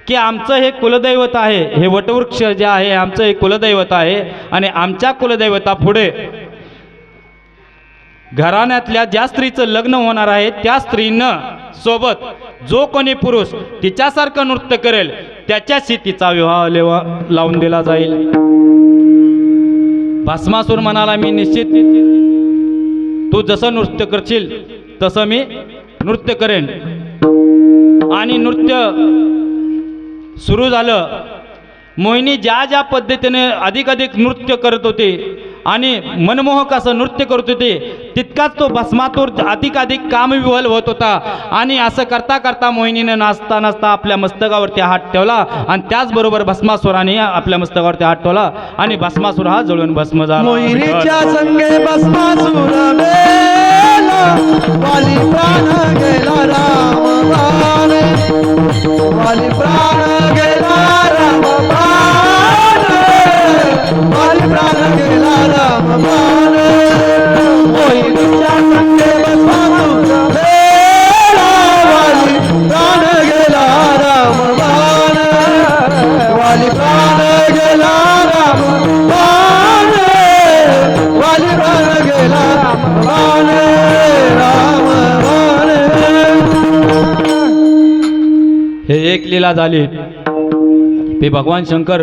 की आमचं हे कुलदैवत आहे, हे वटवृक्ष जे आहे आमचं हे कुलदैवत आहे आणि आमच्या कुलदैवता पुढे घराण्यातल्या ज्या स्त्रीचं लग्न होणार आहे त्या स्त्रीनं सोबत जो कोणी पुरुष तिच्यासारखं नृत्य करेल त्याच्याशी तिचा विवाह लावून दिला जाईल. भस्मासूर म्हणाला, मी निश्चित, तू जसं नृत्य करशील तसं मी नृत्य करेन. आणि नृत्य सुरू झालं. मोहिनी ज्या ज्या पद्धतीने अधिक नृत्य करत होती आणि मनमोहक असं नृत्य करत होते तितकाच तो भस्मासूर अधिक कामविवल होत होता. आणि असं करता करता मोहिनीने नाचता नाचता आपल्या मस्तकावरती हात ठेवला आणि त्याचबरोबर भस्मासुराने आपल्या मस्तकावरती हात ठेवला आणि भस्मासूर हा जळून भस्म झाला. मोहिनीच्या संगे भस्मासूर मेला, वाली प्राण गेला राम बाणे, वाली प्राण गेला राम बाणे, वाली प्राण गेला राम बाणे. मोहिनीच्या संगे भस्मासूर मेला, वाली प्राण गेला राम बाणे, वाली प्राण गेला राम बाणे, वाली प्राण गेला राम बाणे, राम बाणे. हे एक लीला झाली. ते भगवान शंकर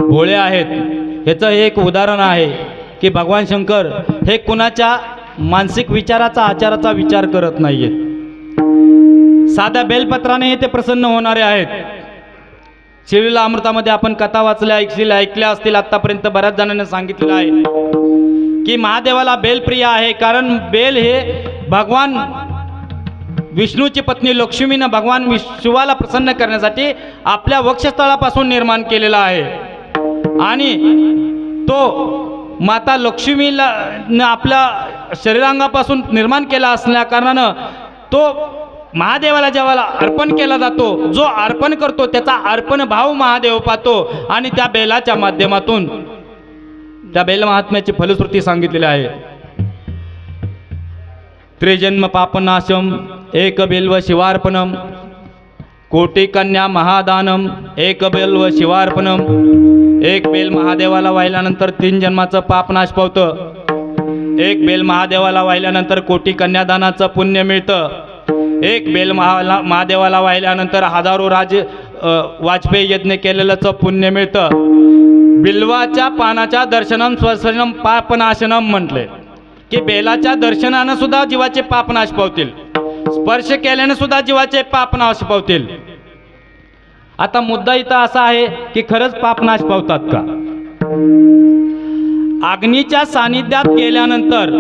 भोळे आहेत ह्याचं एक उदाहरण आहे की भगवान शंकर हे कुणाच्या मानसिक विचाराचा आचाराचा विचार करत नाहीयेत. साध्या बेलपत्राने ते प्रसन्न होणारे आहेत. शिवलीला अमृतामध्ये आपण कथा वाचल्या ऐकल्या असतील. आतापर्यंत बऱ्याच जणांनी सांगितलेलं आहे की महादेवाला बेलप्रिय आहे, कारण बेल हे भगवान विष्णूची पत्नी लक्ष्मीनं भगवान शिवाला प्रसन्न करण्यासाठी आपल्या वक्षस्थळापासून निर्माण केलेला आहे. आणि तो माता लक्ष्मीला आपल्या शरीरांगापासून निर्माण केला असल्या कारणानं तो महादेवाला जेव्हा अर्पण केला जातो, जो अर्पण करतो त्याचा अर्पण भाव महादेव पाहतो आणि त्या बेलाच्या माध्यमातून त्या बेल महात्म्याची फलश्रुती सांगितलेली आहे. त्रिजन्म पापनाशम एक बेल्व शिवार्पणम, कोटी कन्या महादानम एक बेल्व शिवार्पणम. एक बेल महादेवाला वाहिल्यानंतर 3 जन्माचं पापनाश पावतं. एक बेल महादेवाला वाहिल्यानंतर कोटी कन्यादानाचं पुण्य मिळतं. एक बेल महादेवाला वाहिल्यानंतर हजारो वाजपेयी यज्ञ केलेलंच पुण्य मिळतं. बिल्वाच्या पानाच्या दर्शनम स्वसनम पापनाशनम म्हटले की बेलाच्या दर्शनानं सुद्धा जीवाचे पापनाश पावतील, स्पर्श केल्याने सुद्धा जीवाचे पापनाश पावतील. आता मुद्दा इथं असा आहे की खरंच पापनाश पावतात का? अग्नीच्या सानिध्यात गेल्यानंतर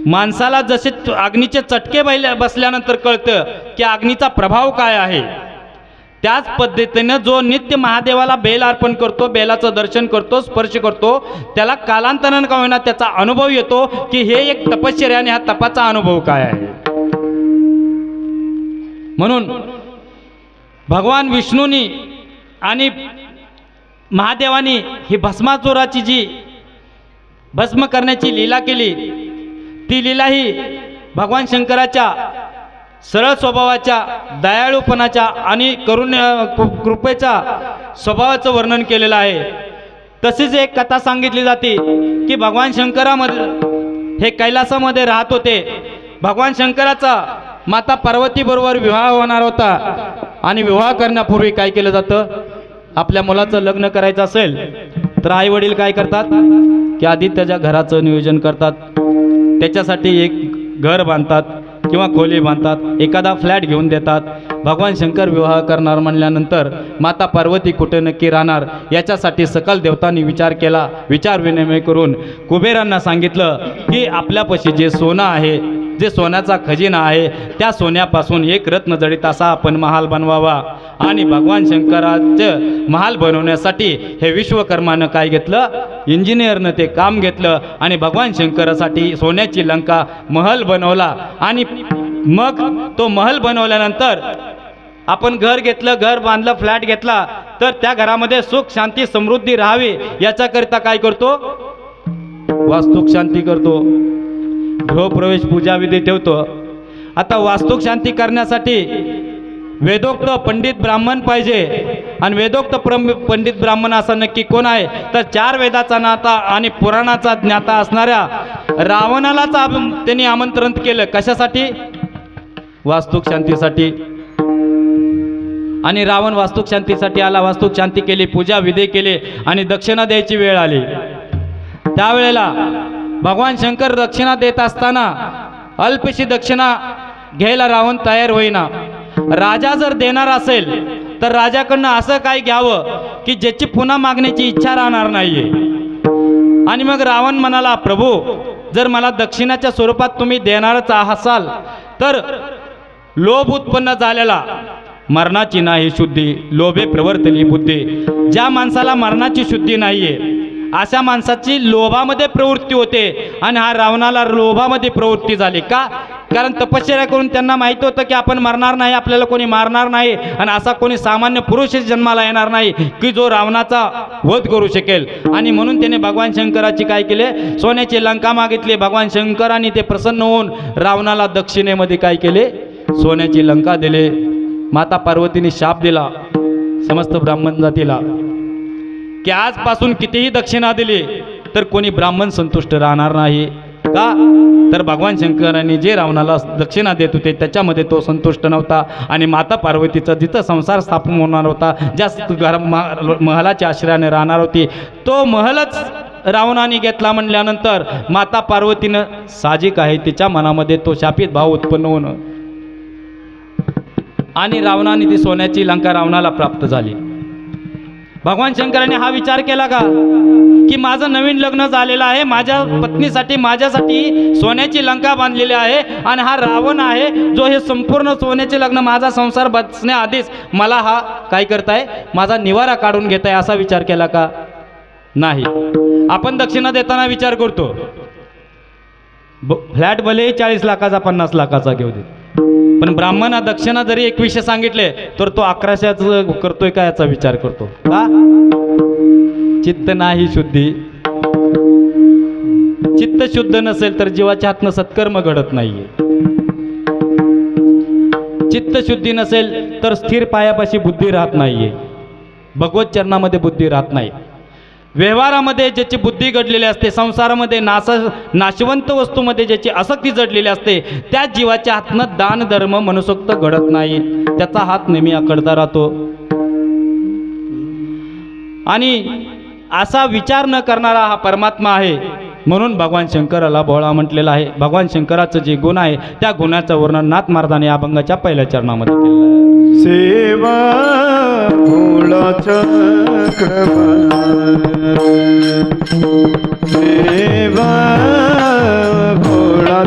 माणसाला जसे अग्नीचे चटके बसल्यानंतर कळतं की अग्नीचा प्रभाव काय आहे, त्याच पद्धतीनं जो नित्य महादेवाला बेल अर्पण करतो, बेलाचं दर्शन करतो, स्पर्श करतो, त्याला कालांतरानं का होईना त्याचा अनुभव येतो की हे एक तपश्चर्या आणि हा तपाचा अनुभव काय आहे. म्हणून भगवान विष्णूंनी आणि महादेवानी ही भस्मासुराची जी भस्म करण्याची लीला केली, ती लीला ही भगवान शंकराच्या सरळ स्वभावाच्या, दयाळूपणाच्या आणि कृपेच्या स्वभावाचं वर्णन केलेलं आहे. तशीच एक कथा सांगितली जाते की भगवान शंकरामध्ये हे कैलासामध्ये राहत होते. भगवान शंकराचा माता पार्वती बरोबर विवाह होणार होता आणि विवाह करण्यापूर्वी काय केलं जातं, आपल्या मुलाचं लग्न करायचं असेल तर आई वडील काय करतात की आधी त्याच्या घराचं नियोजन करतात, त्याच्यासाठी एक घर बांधतात किंवा खोली बांधतात, एखादा फ्लॅट घेऊन देतात. भगवान शंकर विवाह करणार म्हणल्यानंतर माता पार्वती कुठे नक्की राहणार याच्यासाठी सकल देवतांनी विचार केला. विचार विनिमय करून कुबेरांना सांगितलं की आपल्यापाशी जे सोनं आहे, जे सोन्याचा खजिना आहे, त्या सोन्यापासून एक रत्न जडित असा आपण महाल बनवावा. आणि भगवान शंकराचं महाल बनवण्यासाठी हे विश्वकर्मानं काय घेतलं, इंजिनियरनं ते काम घेतलं आणि भगवान शंकरासाठी सोन्याची लंका महल बनवला. आणि मग तो महल बनवल्यानंतर आपण घर घेतलं, घर बांधलं, फ्लॅट घेतला, तर त्या घरामध्ये सुख शांती समृद्धी राहावी याच्याकरिता काय करतो, वास्तुक शांती करतो, गृहप्रवेश पूजा विधी ठेवतो. आता वास्तुक शांती करण्यासाठी वेदोक्त पंडित ब्राह्मण पाहिजे. आणि वेदोक्त पंडित ब्राह्मण असा नक्की कोण आहे, तर 4 वेदाचा नाता आणि पुराणाचा ज्ञाता असणाऱ्या रावणालाच त्यांनी आमंत्रण केलं. कशासाठी, वास्तुक शांतीसाठी. आणि रावण वास्तुक शांतीसाठी आला, वास्तुक शांती केली, पूजा विधी केली आणि दक्षिणा द्यायची वेळ आली. त्यावेळेला भगवान शंकर दक्षिणा देत असताना अल्पशी दक्षिणा घ्यायला रावण तयार होईना. राजा जर देणार असेल तर राजाकडनं असं काय घ्यावं की ज्याची पुन्हा मागण्याची इच्छा राहणार नाहीये. आणि मग रावण म्हणाला, प्रभू जर मला दक्षिणाच्या स्वरूपात तुम्ही देणारच असाल तर लोभ उत्पन्न झालेला मरणाची नाही शुद्धी, लोभे प्रवर्तली बुद्धी. ज्या माणसाला मरणाची शुद्धी नाहीये अशा माणसाची लोभामध्ये प्रवृत्ती होते. आणि हा रावणाला लोभामध्ये प्रवृत्ती झाली का, कारण तपश्चर्या करून त्यांना माहिती होतं की आपण मरणार नाही, आपल्याला कोणी मारणार नाही आणि असा कोणी सामान्य पुरुषच जन्माला येणार नाही की जो रावणाचा वध करू शकेल. आणि म्हणून त्याने भगवान शंकराची काय केले, सोन्याची लंका मागितली. भगवान शंकरांनी ते प्रसन्न होऊन रावणाला दक्षिणेमध्ये काय केले, सोन्याची लंका दिले. माता पार्वतीने शाप दिला समस्त ब्राह्मण जातीला की आजपासून कितीही दक्षिणा दिली तर कोणी ब्राह्मण संतुष्ट राहणार नाही. का, तर भगवान शंकरांनी जे रावणाला दक्षिणा देत होते त्याच्यामध्ये तो संतुष्ट नव्हता. आणि माता पार्वतीचा जिथं संसार स्थापन होणार होता, ज्या महलाच्या आश्रयाने राहणार होती, तो महलच रावणाने घेतला म्हणल्यानंतर माता पार्वतीनं साहजिक आहे तिच्या मनामध्ये तो शापित भाव उत्पन्न होणं. आणि रावणाने ती सोन्याची लंका रावणाला प्राप्त झाली. भगवान शंकरांनी हा विचार केला का की माझं नवीन लग्न झालेलं आहे, माझ्या पत्नीसाठी माझ्यासाठी सोन्याची लंका बांधलेली आहे आणि हा रावण आहे जो हे संपूर्ण सोन्याचे लग्न माझा संसार बसण्याआधीच मला हा काय करताय, माझा निवारा काढून घेताय, असा विचार केला का, नाही. आपण दक्षिणा देताना विचार करतो फ्लॅट भले 40 लाखाचा 50 लाखाचा घेऊ दे, पण ब्राह्मणा दक्षिणा जरी 2100 सांगितले तर तो 1100 करतोय का याचा विचार करतो का. चित्त नाही शुद्धी, चित्त शुद्ध नसेल तर जीवाच्या हातनं सत्कर्म घडत नाहीये. चित्त शुद्धी नसेल तर स्थिर पायापाशी बुद्धी राहत नाहीये, भगवत चरणामध्ये बुद्धी राहत नाही. व्यवहारामध्ये ज्याची बुद्धी घडलेली असते, संसारामध्ये नाशवंत वस्तूमध्ये ज्याची आसक्ती जडलेली असते, त्या जीवाच्या हातनं दान धर्म मनसोक्त घडत नाही, त्याचा हात नेहमी आकडता राहतो. आणि असा विचार न करणारा हा परमात्मा आहे. म्हणून भगवान शंकराला भोळा म्हटलेला आहे. भगवान शंकराचं जे गुण आहे त्या गुणाचं वर्णन नाथ महाराजांनी या अभंगाच्या पहिल्या चरणामध्ये केलेलं आहे. सेवा भोळा चक्रवर्ती, सेवा भोळा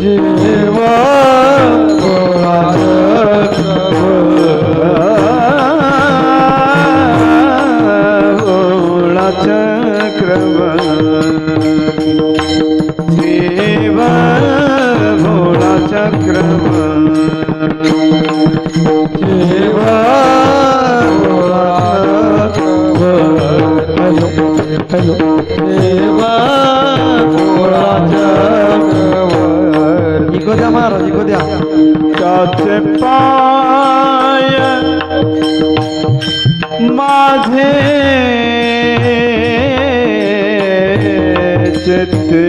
शिव भोळा चक्रवर्ती शिव भोळा चक्रवर्ती शिव भोळा शिव भोळा चक्रवर्ती इको द्या महाराज इको द्या त्याचे पाय माझे चित्ते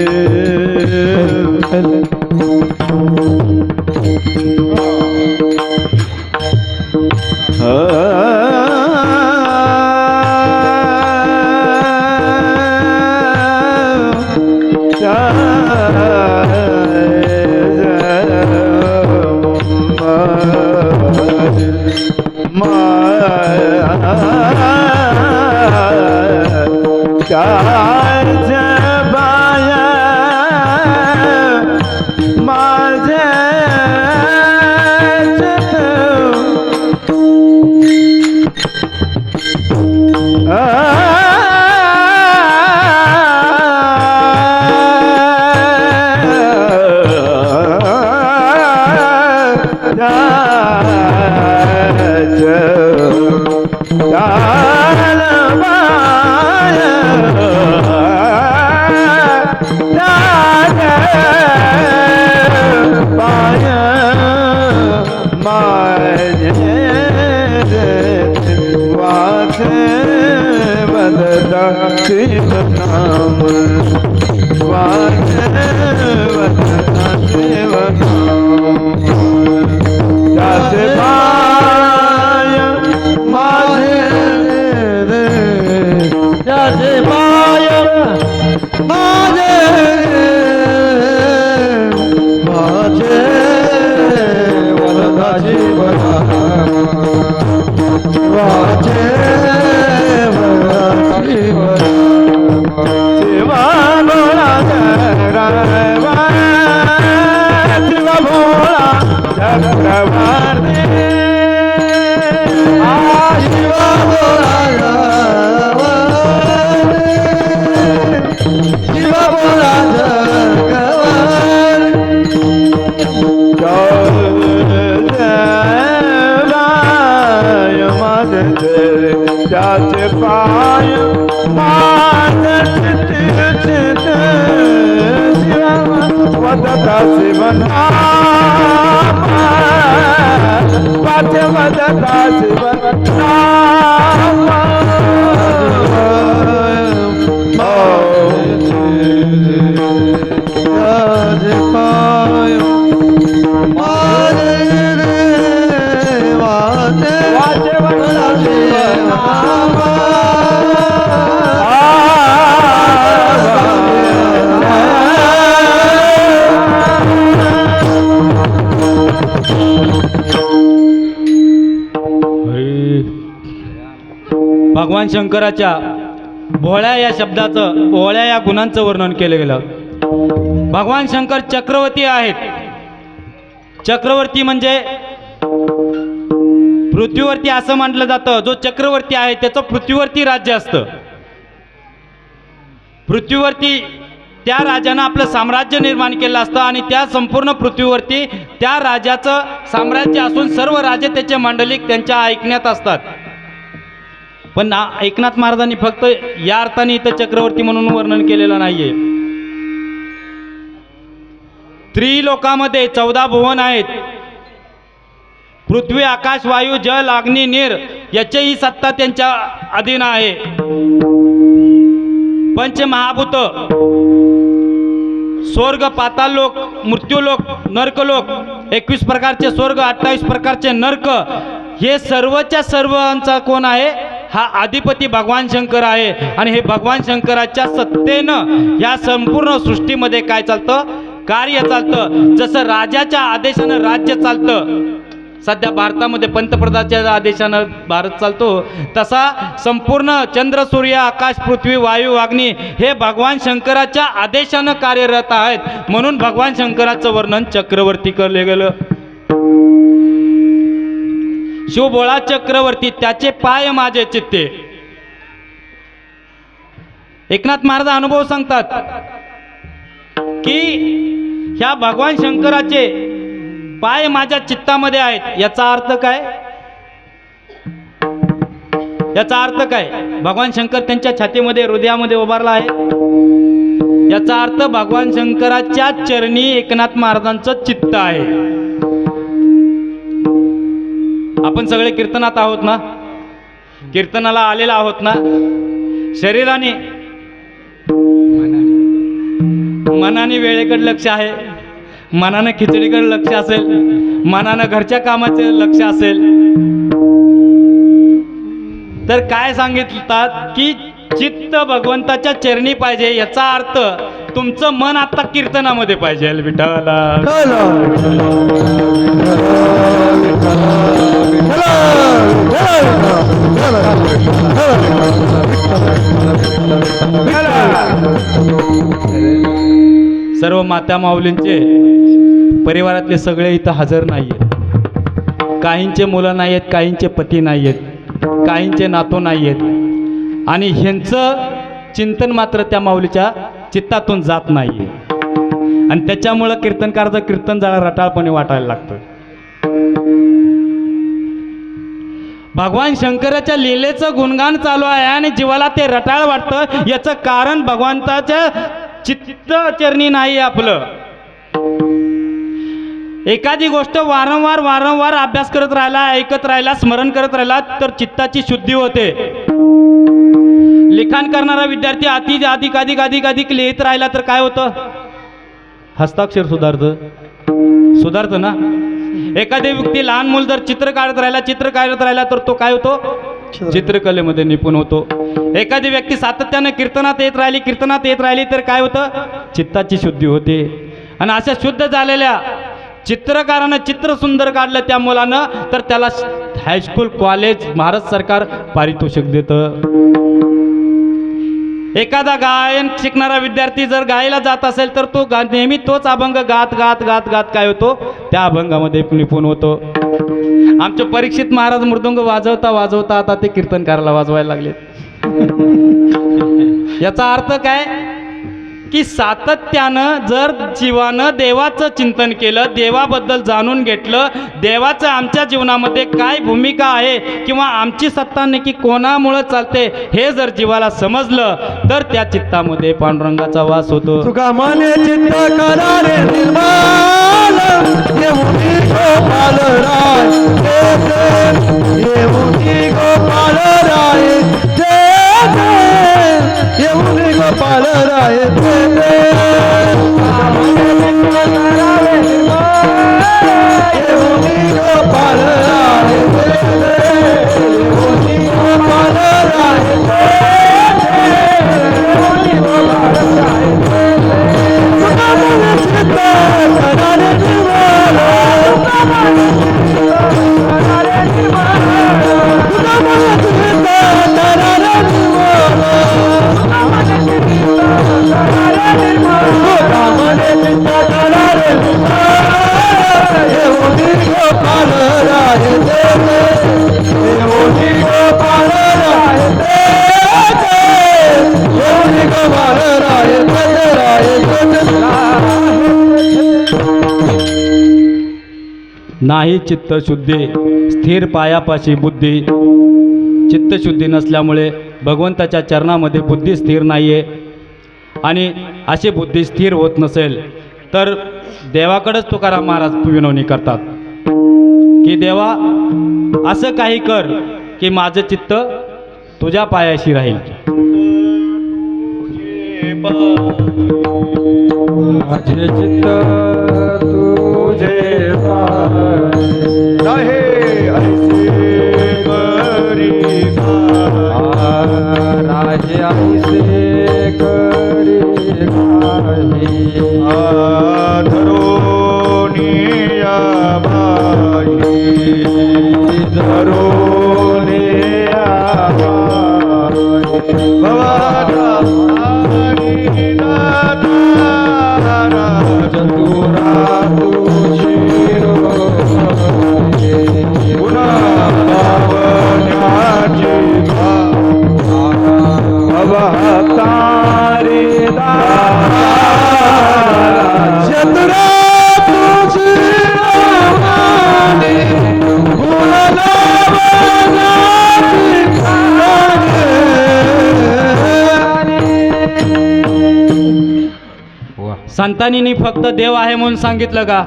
त्याचे पाय वदता शिवनाम पाठ्य वदता शिवनाम त्याचे पाय भगवान शंकराच्या भोळ्या या शब्दाचं भोळ्या या गुणांचं वर्णन केलं गेलं. भगवान शंकर चक्रवर्ती आहेत. चक्रवर्ती म्हणजे पृथ्वीवरती असं म्हटलं जातं, जो चक्रवर्ती आहे त्याचं पृथ्वीवरती राज्य असतं. पृथ्वीवरती त्या राजानं आपलं साम्राज्य निर्माण केलं असतं आणि त्या संपूर्ण पृथ्वीवरती त्या राजाचं साम्राज्य असून सर्व राजे त्याचे मांडलिक त्यांच्या ऐकण्यात असतात. पण एकनाथ महाराजांनी फक्त या अर्थाने इथं चक्रवर्ती म्हणून वर्णन केलेलं नाहीये. त्रिलोकामध्ये 14 भुवन आहेत. पृथ्वी, आकाश, वायू, जल, अग्नी, नीर याचीही सत्ता त्यांच्या अधीन आहे. पंचमहाभूत, स्वर्ग, पाताळलोक, मृत्यूलोक, नरकलोक, 21 प्रकारचे स्वर्ग, 28 प्रकारचे नरक, हे सर्वच्या सर्वांचा कोण आहे? हा अधिपती भगवान शंकर आहे. आणि हे भगवान शंकराच्या सत्तेनं या संपूर्ण सृष्टीमध्ये काय चालतं? कार्य चालतं. जसं राजाच्या आदेशानं राज्य चालतं, सध्या भारतामध्ये पंतप्रधानाच्या आदेशानं भारत चालतो, तसा संपूर्ण चंद्र सूर्य आकाश पृथ्वी वायू अग्नी हे भगवान शंकराच्या आदेशानं कार्यरत आहेत. म्हणून भगवान शंकराचं वर्णन चक्रवर्ती केलं गेलं. शिवभोळा चक्रवर्ती त्याचे पाय माझे चित्ते. एकनाथ महाराज अनुभव सांगतात की ह्या भगवान शंकराचे पाय माझ्या चित्तामध्ये आहेत. याचा अर्थ काय? याचा अर्थ काय? भगवान शंकर त्यांच्या छातीमध्ये हृदयामध्ये उभारला आहे. याचा अर्थ भगवान शंकराच्या चरणी एकनाथ महाराजांचं चित्त आहे. आपण सगळे कीर्तनात आहोत ना, कीर्तनाला आलेला आहोत ना. शरीराने मनाने वेळेकडे लक्ष आहे, मनानं खिचडीकडे लक्ष असेल, मनानं घरच्या कामाचे लक्ष असेल, तर काय सांगितलं की चित्त भगवंताच्या चरणी पाहिजे. याचा अर्थ तुमचं मन आता कीर्तनामध्ये पाहिजे. विठ्ठला सर्व माता माऊलींचे परिवारातले सगळे इथं हजर नाही आहेत. काहींचे मुलं नाही आहेत, काहींचे पती नाही आहेत, काहींचे नातू नाही आहेत, आणि ह्यांचं चिंतन मात्र त्या माऊलीच्या चित्तातून जात नाही आहे. आणि त्याच्यामुळं कीर्तनकाराचं कीर्तन जरा रटाळपणे वाटायला लागतं. भगवान शंकराच्या लीलेचं गुणगान चालू आहे आणि जीवाला ते रटाळ वाटतं. याचं कारण भगवंताच्या चित्त चरणी नाही आपलं. एखादी गोष्ट वारंवार वारंवार अभ्यास करत राहिला, ऐकत राहिला, स्मरण करत राहिला तर चित्ताची शुद्धी होते. लिखाण करणारा विद्यार्थी अधिक अधिक अधिक अधिक लिहित राहिला तर काय होतं? हस्ताक्षर सुधारतं ना. एखादी व्यक्ती लहान मूल जर चित्र काढत राहिला तर तो काय होतो? चित्रकलेमध्ये निपुण होतो. एखादी व्यक्ती सातत्यानं कीर्तनात येत राहिली तर काय होतं? चित्ताची शुद्धी होते. आणि अशा शुद्ध झालेल्या चित्रकारानं चित्र सुंदर काढलं त्या मुलानं तर त्याला हायस्कूल कॉलेज भारत सरकार पारितोषिक देतं. एखादा गायन शिकणारा विद्यार्थी जर गायला जात असेल तर तो नेहमी तोच अभंग गात गात गात गात काय होतो? त्या अभंगामध्ये निपुण होतो. आमचे परीक्षित महाराज मृदुंग वाजवता वाजवता आता ते कीर्तनकाराला वाजवायला लागले. याचा अर्थ काय? की सातत्यानं जर जीवानं देवाचं चिंतन केलं, देवाबद्दल जाणून घेतलं, देवाचं आमच्या जीवनामध्ये काय भूमिका आहे किंवा आमची सत्ता नक्की कोणामुळं चालते हे जर जीवाला समजलं तर त्या चित्तामध्ये पांडुरंगाचा वास होतो. तुका मने चित्त करा रे निर्मल, येऊनी गोपाल राय येऊनी गोपाल राय येऊनी गोपाल राय नाही चित्तशुद्धी स्थिर पायापाशी बुद्धी. चित्तशुद्धी नसल्यामुळे भगवंताच्या चरणामध्ये बुद्धी स्थिर नाही आहे. आणि अशी बुद्धी स्थिर होत नसेल तर देवाकडेच तुकाराम महाराज विनवणी करतात की देवा असं काही कर की माझं चित्त तुझ्या पायाशी राहील. माझे चित्त तुझे रहे ऐसे करी राजे ऐसे करी धरोनिया बाई वा संतांनी फक्त देव आहे म्हणून सांगितलं का?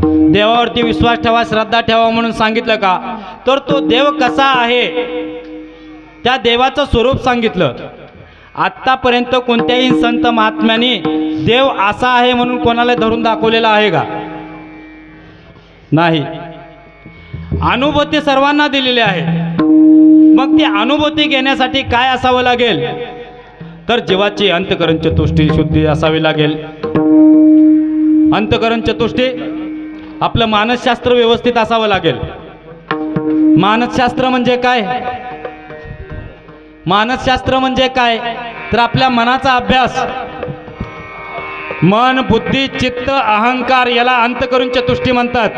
देवावरती विश्वास ठेवा, श्रद्धा ठेवा म्हणून सांगितलं का? तर तो देव कसा आहे त्या देवाचं स्वरूप सांगितलं. आत्तापर्यंत कोणत्याही संत महात्म्याने देव असा आहे म्हणून कोणाला धरून दाखवलेला आहे का? नाही. अनुभूती सर्वांना दिलेली आहे. मग ती अनुभूती घेण्यासाठी काय असावं लागेल? तर जीवाची अंतकरण चतुष्टी शुद्धी असावी लागेल. अंतकरण चतुष्टी आपलं मानसशास्त्र व्यवस्थित असावं लागेल. मानसशास्त्र म्हणजे काय? मानसशास्त्र म्हणजे काय तर आपल्या मनाचा अभ्यास. मन, बुद्धी, चित्त, अहंकार याला अंतकरण चतुष्टी म्हणतात.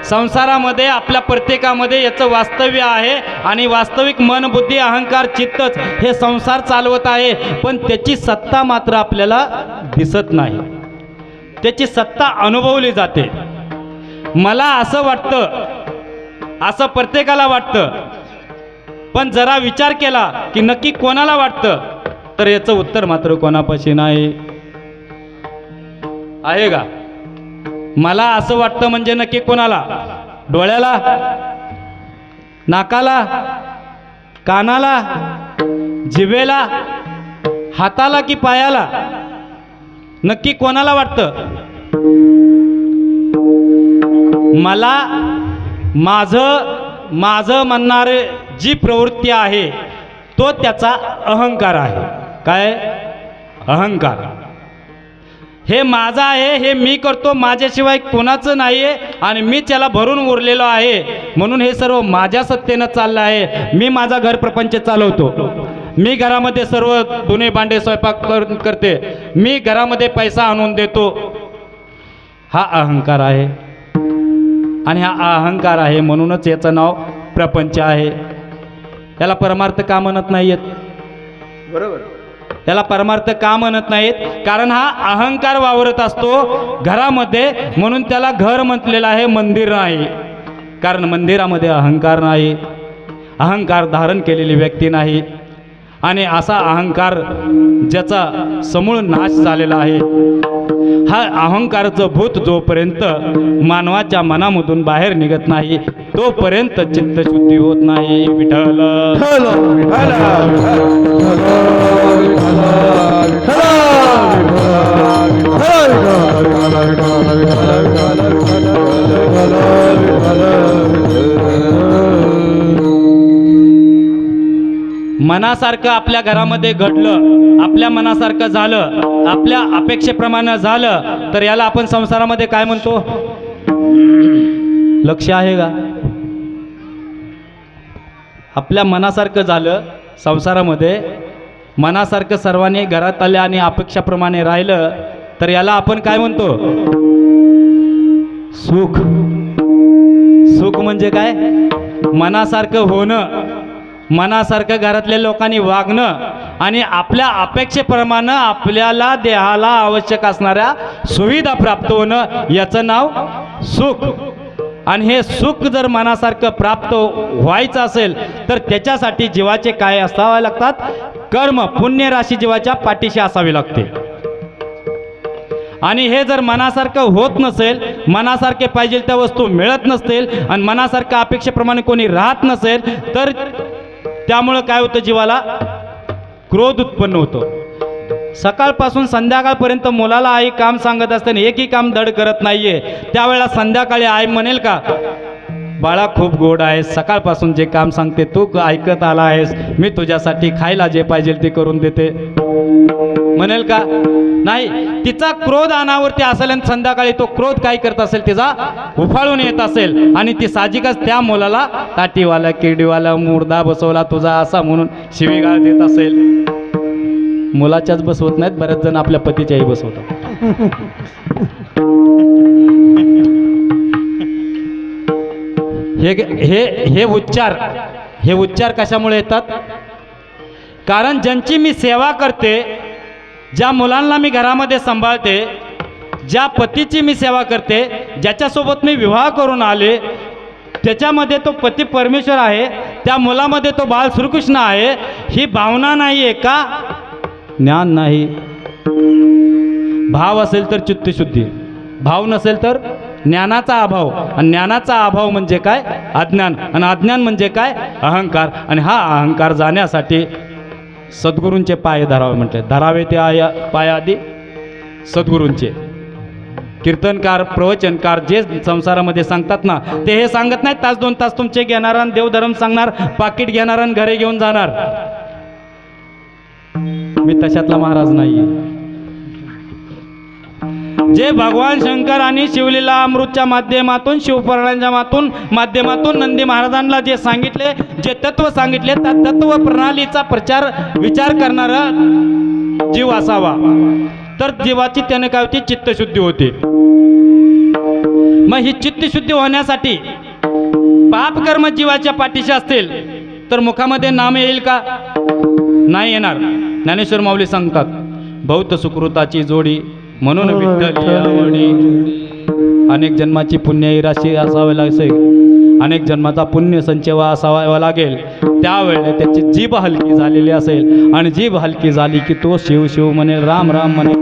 संसारामध्ये आपल्या प्रत्येकामध्ये याचं वास्तव्य आहे आणि वास्तविक मन, बुद्धी, अहंकार, चित्तच हे संसार चालवत आहे. पण त्याची सत्ता मात्र आपल्याला दिसत नाही. त्याची सत्ता अनुभवली जाते. मला असं वाटतं, असं प्रत्येकाला वाटतं. पण जरा विचार केला की नक्की कोणाला वाटतं तर याचं उत्तर मात्र कोणापाशी नाही. आहे का? मला असं वाटतं म्हणजे नक्की कोणाला? डोळ्याला, नाकाला, कानाला, जिभेला, हाताला की पायाला? नक्की कोणाला वाटतं? मला माझं म्हणणारे जी प्रवृत्ती आहे तो त्याचा अहंकार आहे. काय? अहंकार. हे माझं आहे, हे मी करतो, माझ्याशिवाय कोणाचं नाही आहे आणि मी त्याला भरून उरलेलो आहे म्हणून हे सर्व माझ्या सत्तेनं चाललं आहे. मी माझा घर प्रपंच चालवतो. मी घरामध्ये सर्व धुणे भांडे स्वयंपाक करते. मी घरामध्ये पैसा आणून देतो. हा अहंकार आहे. आणि हा अहंकार आहे म्हणूनच याचं नाव प्रपंच आहे. याला परमार्थ का म्हणत नाहीत? बरोबर. याला परमार्थ का म्हणत नाहीत? कारण हा अहंकार वावरत असतो घरामध्ये म्हणून त्याला घर म्हटलेलं आहे, मंदिर नाही. कारण मंदिरामध्ये अहंकार नाही, अहंकार धारण केलेली व्यक्ती नाही. आणि असा अहंकार ज्याचा समूळ नाश झालेला आहे. हा अहंकाराचं भूत जोपर्यंत मानवाच्या मनामधून बाहेर निघत नाही तोपर्यंत चित्तशुद्धी होत नाही. विठ्ठल मनासारखं आपल्या घरामध्ये घडलं, आपल्या मनासारखं झालं, आपल्या अपेक्षेप्रमाणे झालं तर याला आपण संसारामध्ये काय म्हणतो? लक्ष आहे का? आपल्या मनासारखं झालं संसारामध्ये, मनासारखं सर्वांनी घरात आले आणि अपेक्षाप्रमाणे राहिलं तर याला आपण काय म्हणतो? सुख. सुख म्हणजे काय? मनासारखं होणं, मनासारखं घरातल्या लोकांनी वागणं आणि आपल्या अपेक्षेप्रमाणे आपल्याला देहाला आवश्यक असणाऱ्या सुविधा प्राप्त होणं याचं नाव सुख. आणि हे सुख जर मनासारखं प्राप्त व्हायचं असेल तर त्याच्यासाठी जीवाचे काय असावे लागतात? कर्म, पुण्य राशी जीवाच्या पाठीशी असावी लागते. आणि हे जर मनासारखं होत नसेल, मनासारखे पाहिजे त्या वस्तू मिळत नसतील आणि मनासारखं अपेक्षेप्रमाणे कोणी राहत नसेल तर त्यामुळं काय होतं? जीवाला क्रोध उत्पन्न होतो. सकाळपासून संध्याकाळपर्यंत मुलाला आई काम सांगत असताना एकही काम धड करत नाहीये. त्यावेळेला संध्याकाळी आई म्हणेल का, बाळा खूप गोड आहेस, सकाळपासून जे काम सांगते तू ऐकत आला आहेस, मी तुझ्यासाठी खायला जे पाहिजे ते करून देते, म्हणेल का? नाही. तिचा क्रोध अनावरती असेल आणि संध्याकाळी तो क्रोध काय करत असेल, तिचा उफाळून येत असेल आणि ती साहजिकच त्या मुलाला ताटीवाला, किडीवाला, मुर्दा बसवला तुझा असा म्हणून शिवीगाळ देत असेल. मुलाच्याच बसवत नाहीत, बरेच जण आपल्या पतीच्याही बसवतात. हे उच्चार कशामुळे येतात? कारण ज्यांची मी सेवा करते, ज्या मुलांना मी घरामध्ये सांभाळते, ज्या पतीची मी सेवा करते, ज्याच्यासोबत मी विवाह करून आले, त्याच्यामध्ये तो पती परमेश्वर आहे, त्या मुलामध्ये तो बाळ श्रीकृष्ण आहे. ही भावना नाही आहे का? ज्ञान नाही. भाव असेल तर चित्तशुद्धी, भाव नसेल तर ज्ञानाचा अभाव, आणि ज्ञानाचा अभाव म्हणजे काय? अज्ञान, आणि अज्ञान म्हणजे काय? अहंकार. आणि हा अहंकार जाण्यासाठी सद्गुरूंचे पाय धरावे म्हटले. धरावे ते पाय आधी सद्गुरूंचे. कीर्तनकार, प्रवचनकार जे संसारामध्ये सांगतात ना, ते हे सांगत नाहीत 1-2 तास तुमचे घेणार आणि देवधर्म सांगणार, पाकिट घेणार आणि घरी घेऊन जाणार. मी तशातला महाराज नाहीये. जे भगवान शंकर आणि शिवलीला अमृतच्या माध्यमातून, शिवपुराणांच्या माध्यमातून नंदी महाराजांना जे सांगितले, जे तत्व सांगितले, त्या तत्व प्रणालीचा प्रचार विचार करणारा जीव असावा, तर जीवाची त्याने काय होती? चित्तशुद्धी होते. मग ही चित्तशुद्धी होण्यासाठी पापकर्म जीवाच्या पाठीशी असतील तर मुखामध्ये नाम येईल का? नाही येणार. ज्ञानेश्वर माऊली सांगतात, बहुत सुकृताची जोडी म्हणून विठ्ठल आवडी. अनेक जन्माची पुण्य राशी असावी लागेल, अनेक जन्माचा पुण्य संचय असावा लागेल. त्यावेळेला त्याची जीभ हलकी झालेली असेल, आणि जीभ हलकी झाली की तो शिव शिव म्हणेल, राम राम म्हणेल,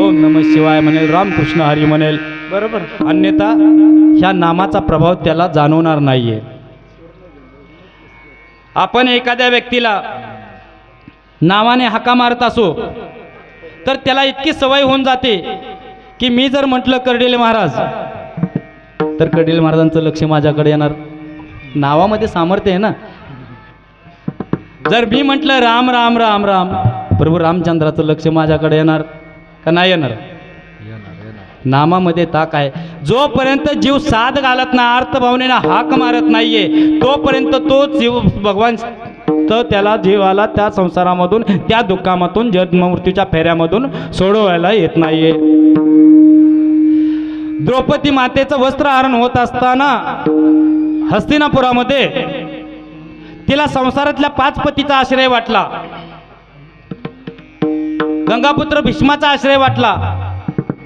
ओम नमः शिवाय म्हणेल, रामकृष्ण हरी म्हणेल. बरोबर. अन्यथा ह्या नामाचा प्रभाव त्याला जाणवणार नाहीये. आपण एखाद्या व्यक्तीला नावाने हाका मारत असो तर त्याला इतकी सवय होऊन जाते की मी जर म्हटलं कर्डिले महाराज, तर कर्डिले महाराजांचं लक्ष माझ्याकडे येणार. नावामध्ये सामर्थ्य आहे ना. जर मी म्हटलं राम राम राम राम, प्रभू रामचंद्राचं लक्ष माझ्याकडे येणार का नाही येणार? नामामध्ये ताक आहे. जोपर्यंत जीव साथ घालत ना, अर्थभावनेनं हाक मारत नाहीये, तोपर्यंत तो जीव भगवान, तर त्याला जीवाला त्या संसारामधून, त्या दुःखामधून, जन्ममृत्यूच्या फेऱ्यामधून सोडवायला येत नाहीये. द्रौपदी मातेचं वस्त्रहरण होत असताना हस्तिनापुरामध्ये तिला संसारातल्या 5 पतीचा आश्रय वाटला, गंगापुत्र भीष्माचा आश्रय वाटला,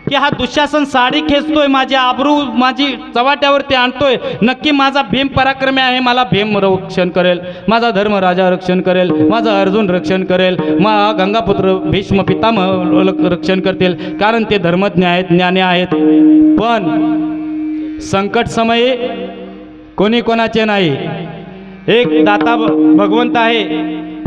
की हा दुःशासन साडी खेचतोय, माझी आबरू माझी चव्हाट्यावरती आणतोय, नक्की माझा भीम पराक्रमी आहे, मला भीम रक्षण करेल, माझा धर्मराजा रक्षण करेल, माझा अर्जुन रक्षण करेल, गंगापुत्र भीष्म पितामह रक्षण करतील, कारण ते धर्मज्ञ आहेत, ज्ञानी आहेत. पण संकट समयी कोणी कोणाचे नाही. एक दाता भगवंत आहे,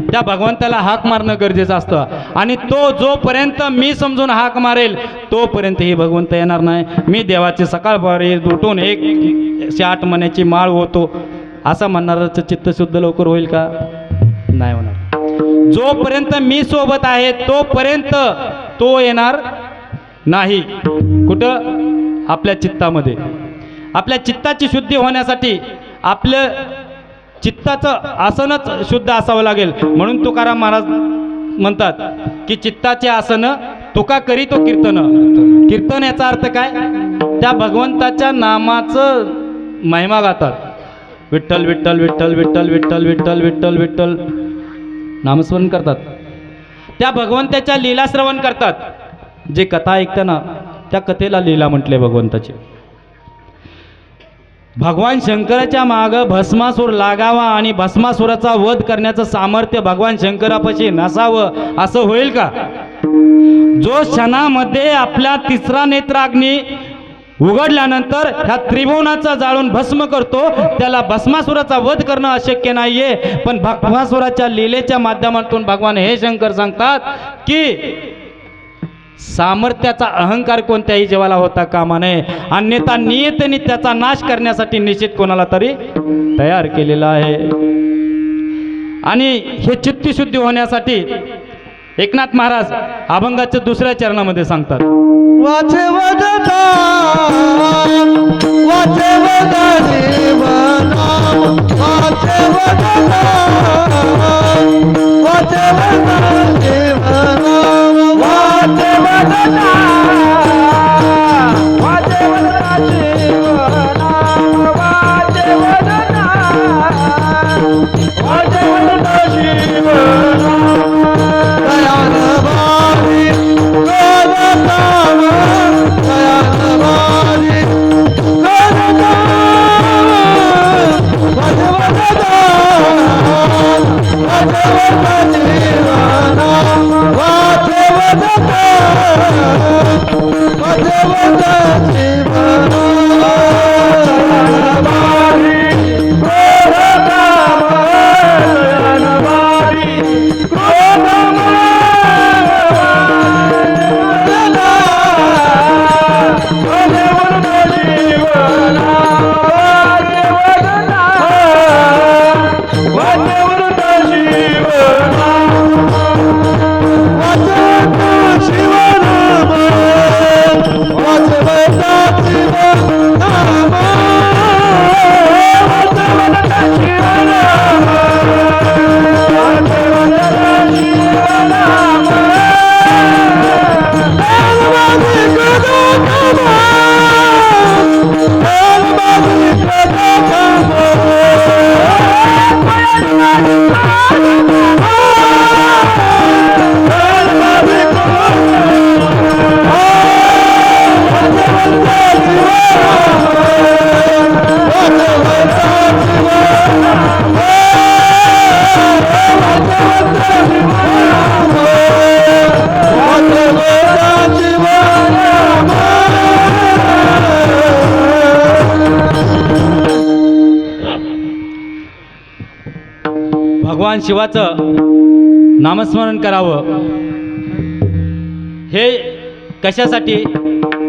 त्या भगवंताला हाक मारणं गरजेचं असतं, आणि तो जोपर्यंत मी समजून हाक मारेल तोपर्यंत ही भगवंत येणार नाही. मी देवाची सकाळपारी उठून 108 महिन्याची माळ होतो असं म्हणणारच चित्तशुद्ध लवकर होईल का? नाही होणार. जोपर्यंत मी सोबत आहे तोपर्यंत तो येणार नाही. कुठं? आपल्या चित्तामध्ये. आपल्या चित्ताची शुद्धी होण्यासाठी आपलं चित्ताचं आसनच शुद्ध असावं लागेल. म्हणून तुकाराम महाराज म्हणतात की चित्ताचे आसन तुका करी तो कीर्तन. कीर्तन याचा अर्थ काय? त्या भगवंताच्या नामाचं महिमा गातात. विठ्ठल विठ्ठल विठ्ठल विठ्ठल विठ्ठल विठ्ठल विठ्ठल विठ्ठल नामस्मरण करतात. त्या भगवंताच्या लीला श्रवण करतात. जे कथा ऐकताना त्या कथेला लीला म्हटले भगवंताची. भगवान शंकराच्या मागं भस्मासूर लागावा आणि भस्मासुराचा वध करण्याचं सामर्थ्य भगवान शंकरापाशी नसावं असं होईल का? जो क्षणामध्ये आपला 3रा नेत्राग्नी उघडल्यानंतर ह्या त्रिभुवनाचा जाळून भस्म करतो, त्याला भस्मासुराचा वध करणं अशक्य नाहीये. पण भस्मासुराच्या लीलेच्या माध्यमातून भगवान हे शंकर सांगतात की सामर्थ्याचा अहंकार कोणत्याही जीवाला होता कामा नये, अन्यथा नियतीने त्याचा नाश करण्यासाठी निश्चित कोणाला तरी तयार केलेला आहे. आणि हे चित्तशुद्धी होण्यासाठी एकनाथ महाराज अभंगाच्या 2ऱ्या चरणामध्ये सांगतात, वाचे वदता वाचे वदा देवनाम वाचे वदता वाचे वदा देवनाम वाचे वदता वाचे वदना शिवनाम वाचे वदना वाचे वदता शिवनाम दयान भावी गोदताम दयान भावी गोदताम वाचे वदता वाचे वदा देवनाम वाचे वदता भगवान शिवाचं नामस्मरण करावं. हे कशासाठी?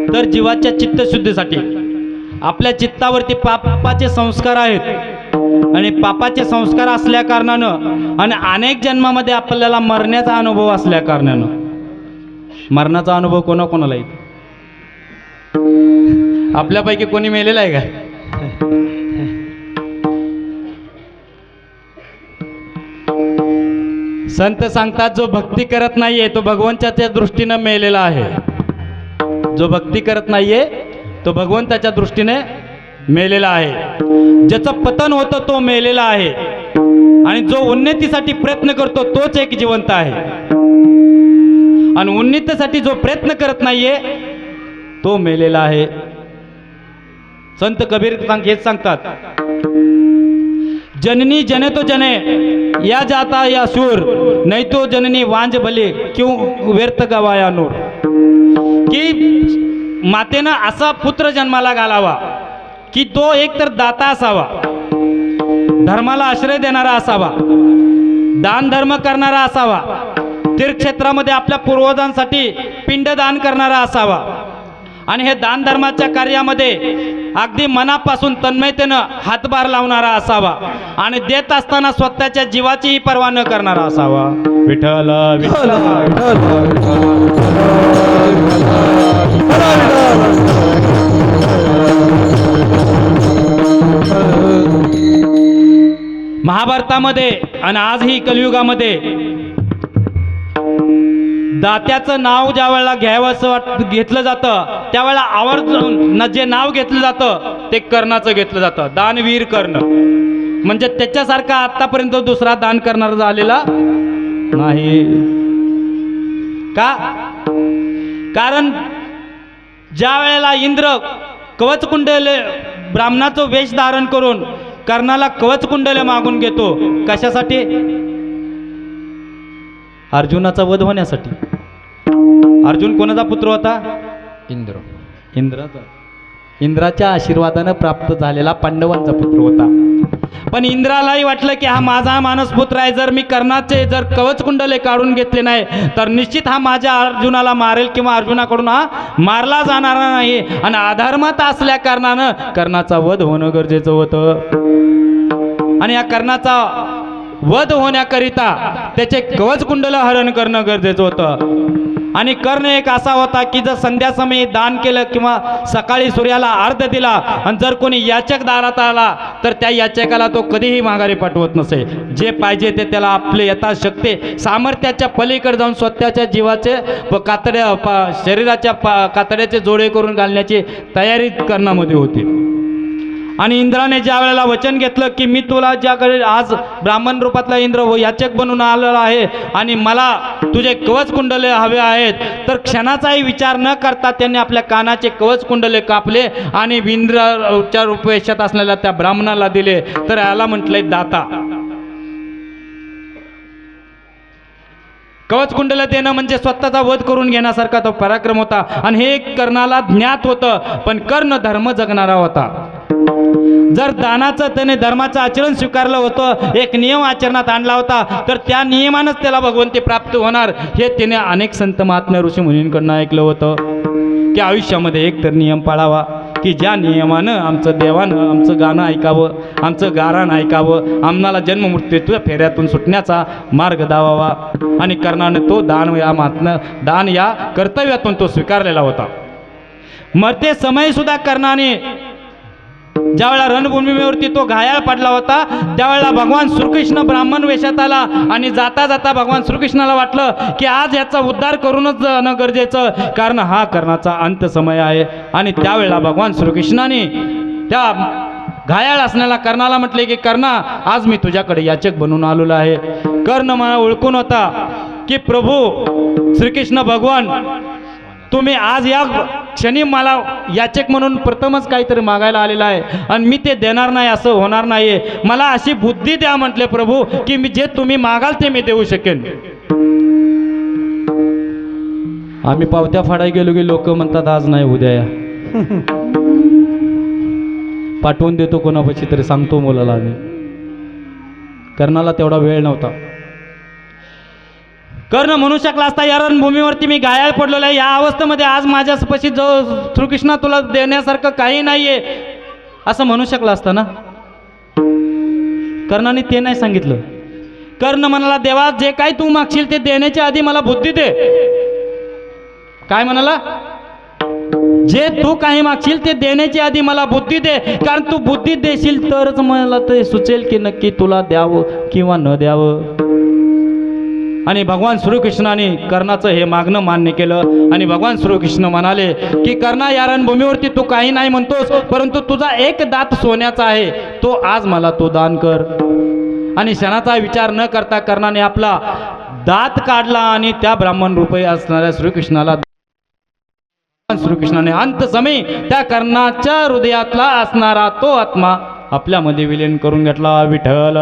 तर जीवाच्या चित्तशुद्धीसाठी. आपल्या चित्तावरती पापाचे संस्कार आहेत आणि पापाचे संस्कार असल्या कारणानं आणि अनेक जन्मामध्ये आपल्याला मरण्याचा अनुभव असल्या कारणानं, मरणाचा अनुभव कोणाकोणाला येतो? आपल्यापैकी कोणी मेलेला आहे का? संत सांगतात जो भक्ती करत नाहीये तो भगवंताच्या दृष्टीनं मेलेला आहे. जो भक्ती करत नाहीये तो भगवंताच्या दृष्टीने मेलेला आहे. ज्याचं पतन होतं तो मेलेला आहे आणि जो उन्नतीसाठी प्रयत्न करतो तोच एक जिवंत आहे. आणि उन्नतीसाठी जो प्रयत्न करत नाहीये तो मेलेला आहे. संत कबीर हेच सांगतात, जननी जने तो जने या जाता या शूर, नहीं तो जननी वांज भले क्यों व्यर्थ गवाया नूर. की मातेनं असा पुत्र जन्माला घालावा की तो एक तर दाता असावा, धर्माला आश्रय देणारा असावा, दान धर्म करणारा असावा, तीर्थक्षेत्रामध्ये आपल्या पूर्वजांसाठी पिंडदान करणारा असावा आणि हे दान धर्माच्या कार्यामध्ये अगदी मनापासून तन्मयतेनं हातभार लावणारा असावा आणि देत असताना स्वतःच्या जीवाचीही पर्वा न करणारा असावा. विठ्ठल विठ्ठल महाभारतामध्ये आणि आजही कलियुगामध्ये दात्याचं नाव ज्या वेळेला घ्यावं असं घेतलं जातं त्यावेळेला आवर्जून जे नाव घेतलं जातं ते कर्णाचं घेतलं जातं. दानवीर कर्ण म्हणजे त्याच्यासारखा आतापर्यंत दुसरा दान करणारा झालेला नाही. का? कारण ज्या वेळेला इंद्र कवचकुंडले ब्राह्मणाचं वेश धारण करून कर्णाला कवचकुंडले मागून घेतो, कशासाठी? अर्जुनाचा वध होण्यासाठी. अर्जुन कोणाचा पुत्र होता? इंद्राचा. इंद्राच्या आशीर्वादानं प्राप्त झालेला पांडवांचा पुत्र होता. पण इंद्रालाही वाटलं की हा माझा मानस पुत्र आहे, जर मी कर्णाचे जर कवचकुंडले काढून घेतले नाही तर निश्चित हा माझ्या अर्जुनाला मारेल किंवा अर्जुनाकडून हा मारला जाणार नाही आणि अधर्मात असल्या कारणानं कर्णाचा वध होणं गरजेचं होतं. आणि या कर्णाचा वध होण्याकरिता त्याचे कवचकुंडल हरण करणं गरजेचं होतं. आणि कर्ण एक असा होता की जर संध्यासमयी दान केलं किंवा सकाळी सूर्याला अर्घ दिला आणि जर कोणी याचक दारात आला तर त्या याचकाला तो कधीही माघारी पाठवत नसे. जे पाहिजे ते त्याला आपले यथाशक्ती सामर्थ्याच्या पलीकडे जाऊन स्वतःच्या जीवाचे शरीराच्या कातड्याचे जोडे करून घालण्याची तयारी कर्णामध्ये होती. आणि इंद्राने ज्या वेळेला वचन घेतलं की मी तुला ज्याकडे आज ब्राह्मण रूपातला इंद्र याचक बनून आलेला आहे आणि मला तुझे कवच कुंडले हवे आहेत, तर क्षणाचाही विचार न करता त्यांनी आपल्या कानाचे कवच कुंडले कापले आणि इंद्राच्या रूपवेशात असलेल्या त्या ब्राह्मणाला दिले. तर याला म्हटलंय दाता. कवच कुंडल देणं म्हणजे स्वतःचा वध करून घेण्यासारखा तो पराक्रम होता आणि हे कर्णाला ज्ञात होतं. पण कर्ण धर्म जगणारा होता. जर दानाचं त्याने धर्माचं आचरण स्वीकारलं होतं, एक नियम आचरणात आणला होता, तर त्या नियमानंच त्याला भगवंती प्राप्त होणार हे त्याने अनेक संत महात्म्या ऋषी मुनींकडनं ऐकलं होतं की आयुष्यामध्ये एक तर नियम पाळावा की ज्या नियमानं आमचं देवानं आमचं गाणं ऐकावं, आमचं गाराण ऐकावं, आम्हाला जन्ममृत्यूच्या फेऱ्यातून सुटण्याचा मार्ग दावावा. आणि कर्णाने तो दान या कर्तव्यातून तो स्वीकारलेला होता. मरते समय सुद्धा कर्णाने ज्यावेळेला रणभूमीवरती तो घायाळ पडला होता त्यावेळेला भगवान श्रीकृष्ण ब्राह्मण वेशात आला आणि जाता जाता भगवान श्रीकृष्णाला वाटलं की आज याचा उद्धार करूनच जाणं गरजेचं, कारण हा कर्णाचा अंत समय आहे. आणि त्यावेळेला भगवान श्रीकृष्णाने त्या घायाळ असणाऱ्या कर्णाला म्हटले की कर्णा, आज मी तुझ्याकडे याचक बनून आलेलो आहे. कर्ण मला ओळखून होता की प्रभू श्रीकृष्ण भगवान तुम्ही आज या क्षणी मला याचक म्हणून प्रथमच काहीतरी मागायला आलेला आहे आणि मी ते देणार नाही असं होणार नाही. मला अशी बुद्धी द्या म्हटले प्रभू की मी जे तुम्ही मागाल ते मी देऊ शकेन. आम्ही पावत्या फाडाय गेलो की लोक म्हणतात आज नाही उद्या या. पाठवून देतो कोणापाशी तरी सांगतो मुलाला आम्ही. कर्णाला तेवढा वेळ नव्हता. कर्ण म्हणू शकला असता या रणभूमीवरती मी घायाळ पडलेलो आहे, या अवस्थेमध्ये आज माझ्यापाशी जो श्रीकृष्णा तुला देण्यासारखं काही नाहीये असं म्हणू शकला असता ना. कर्णाने ते नाही सांगितलं. कर्ण म्हणाला, देवा जे काही तू मागशील ते देण्याच्या आधी मला बुद्धी दे. काय म्हणाला? जे तू काही मागशील ते देण्याच्या आधी मला बुद्धी दे, कारण तू बुद्धी देशील तरच मला ते सुचेल की नक्की तुला द्यावं किंवा न द्यावं. आणि भगवान श्रीकृष्णाने कर्णाचं हे मागणं मान्य केलं आणि भगवान श्रीकृष्ण म्हणाले की कर्णा, या रणभूमीवरती तू काही नाही म्हणतोस, परंतु तुझा एक दात सोन्याचा आहे, तो आज मला तो दान कर. आणि क्षणाचा विचार न करता कर्णाने आपला दात काढला आणि त्या ब्राह्मण रूपी असणाऱ्या श्रीकृष्णाला श्रीकृष्णाने अंत समय त्या कर्णाच्या हृदयातला असणारा तो आत्मा आपल्यामध्ये विलीन करून घेतला. विठ्ठल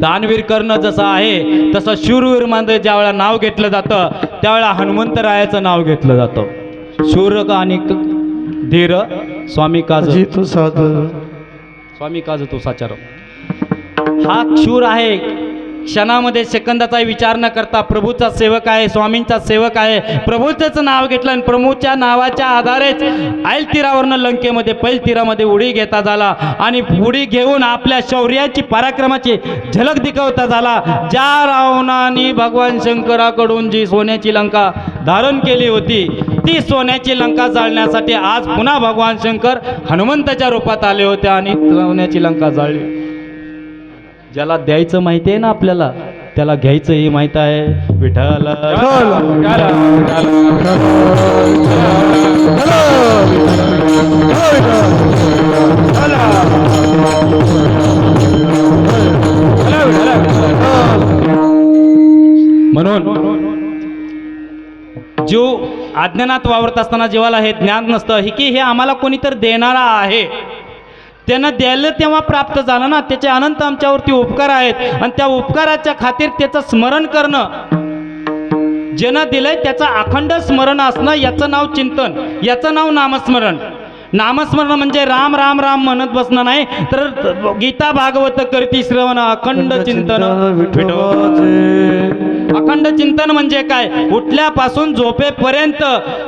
दानवीर कर्ण जसा आहे तसं शूरवीर मध्ये ज्यावेळेला नाव घेतलं जातं त्यावेळेला हनुमंतरायाचं नाव घेतलं जातं. शूर आणि धीर स्वामी काज तू साधू स्वामी काज तो साचार. हा शूर आहे, क्षणामध्ये सेकंदाचा विचार न करता प्रभूचा सेवक आहे, स्वामींचा सेवक आहे. प्रभूचंच नाव घेतलं आणि प्रभूच्या नावाच्या आधारेच ऐल तीरावरनं लंकेमध्ये पैल तीरामध्ये उडी घेता झाला आणि उडी घेऊन आपल्या शौर्याची पराक्रमाची झलक दिखवता झाला. ज्या रावणाने भगवान शंकराकडून जी सोन्याची लंका धारण केली होती ती सोन्याची लंका जाळण्यासाठी आज पुन्हा भगवान शंकर हनुमंताच्या रूपात आले होते आणि सोन्याची लंका जाळली. ज्याला द्यायचं माहिती आहे ना आपल्याला, त्याला घ्यायचंही माहित आहे. विठ्ठल म्हणून जो अज्ञानात वावरत असताना जीवाला हे ज्ञान नसतं की हे आम्हाला कोणीतरी देणारा आहे, त्यानं द्यायला तेव्हा प्राप्त झालं ना. त्याचे अनंत आमच्यावरती उपकार आहेत आणि त्या उपकाराच्या खातीर त्याचं स्मरण करणं, ज्यानं दिलंय त्याचं अखंड स्मरण असणं, याचं नाव चिंतन, याचं नाव नामस्मरण. नामस्मरण म्हणजे राम राम राम म्हणत बसणं नाही, तर गीता भागवत करती श्रवण अखंड चिंतन. अखंड चिंतन म्हणजे काय? उठल्यापासून झोपेपर्यंत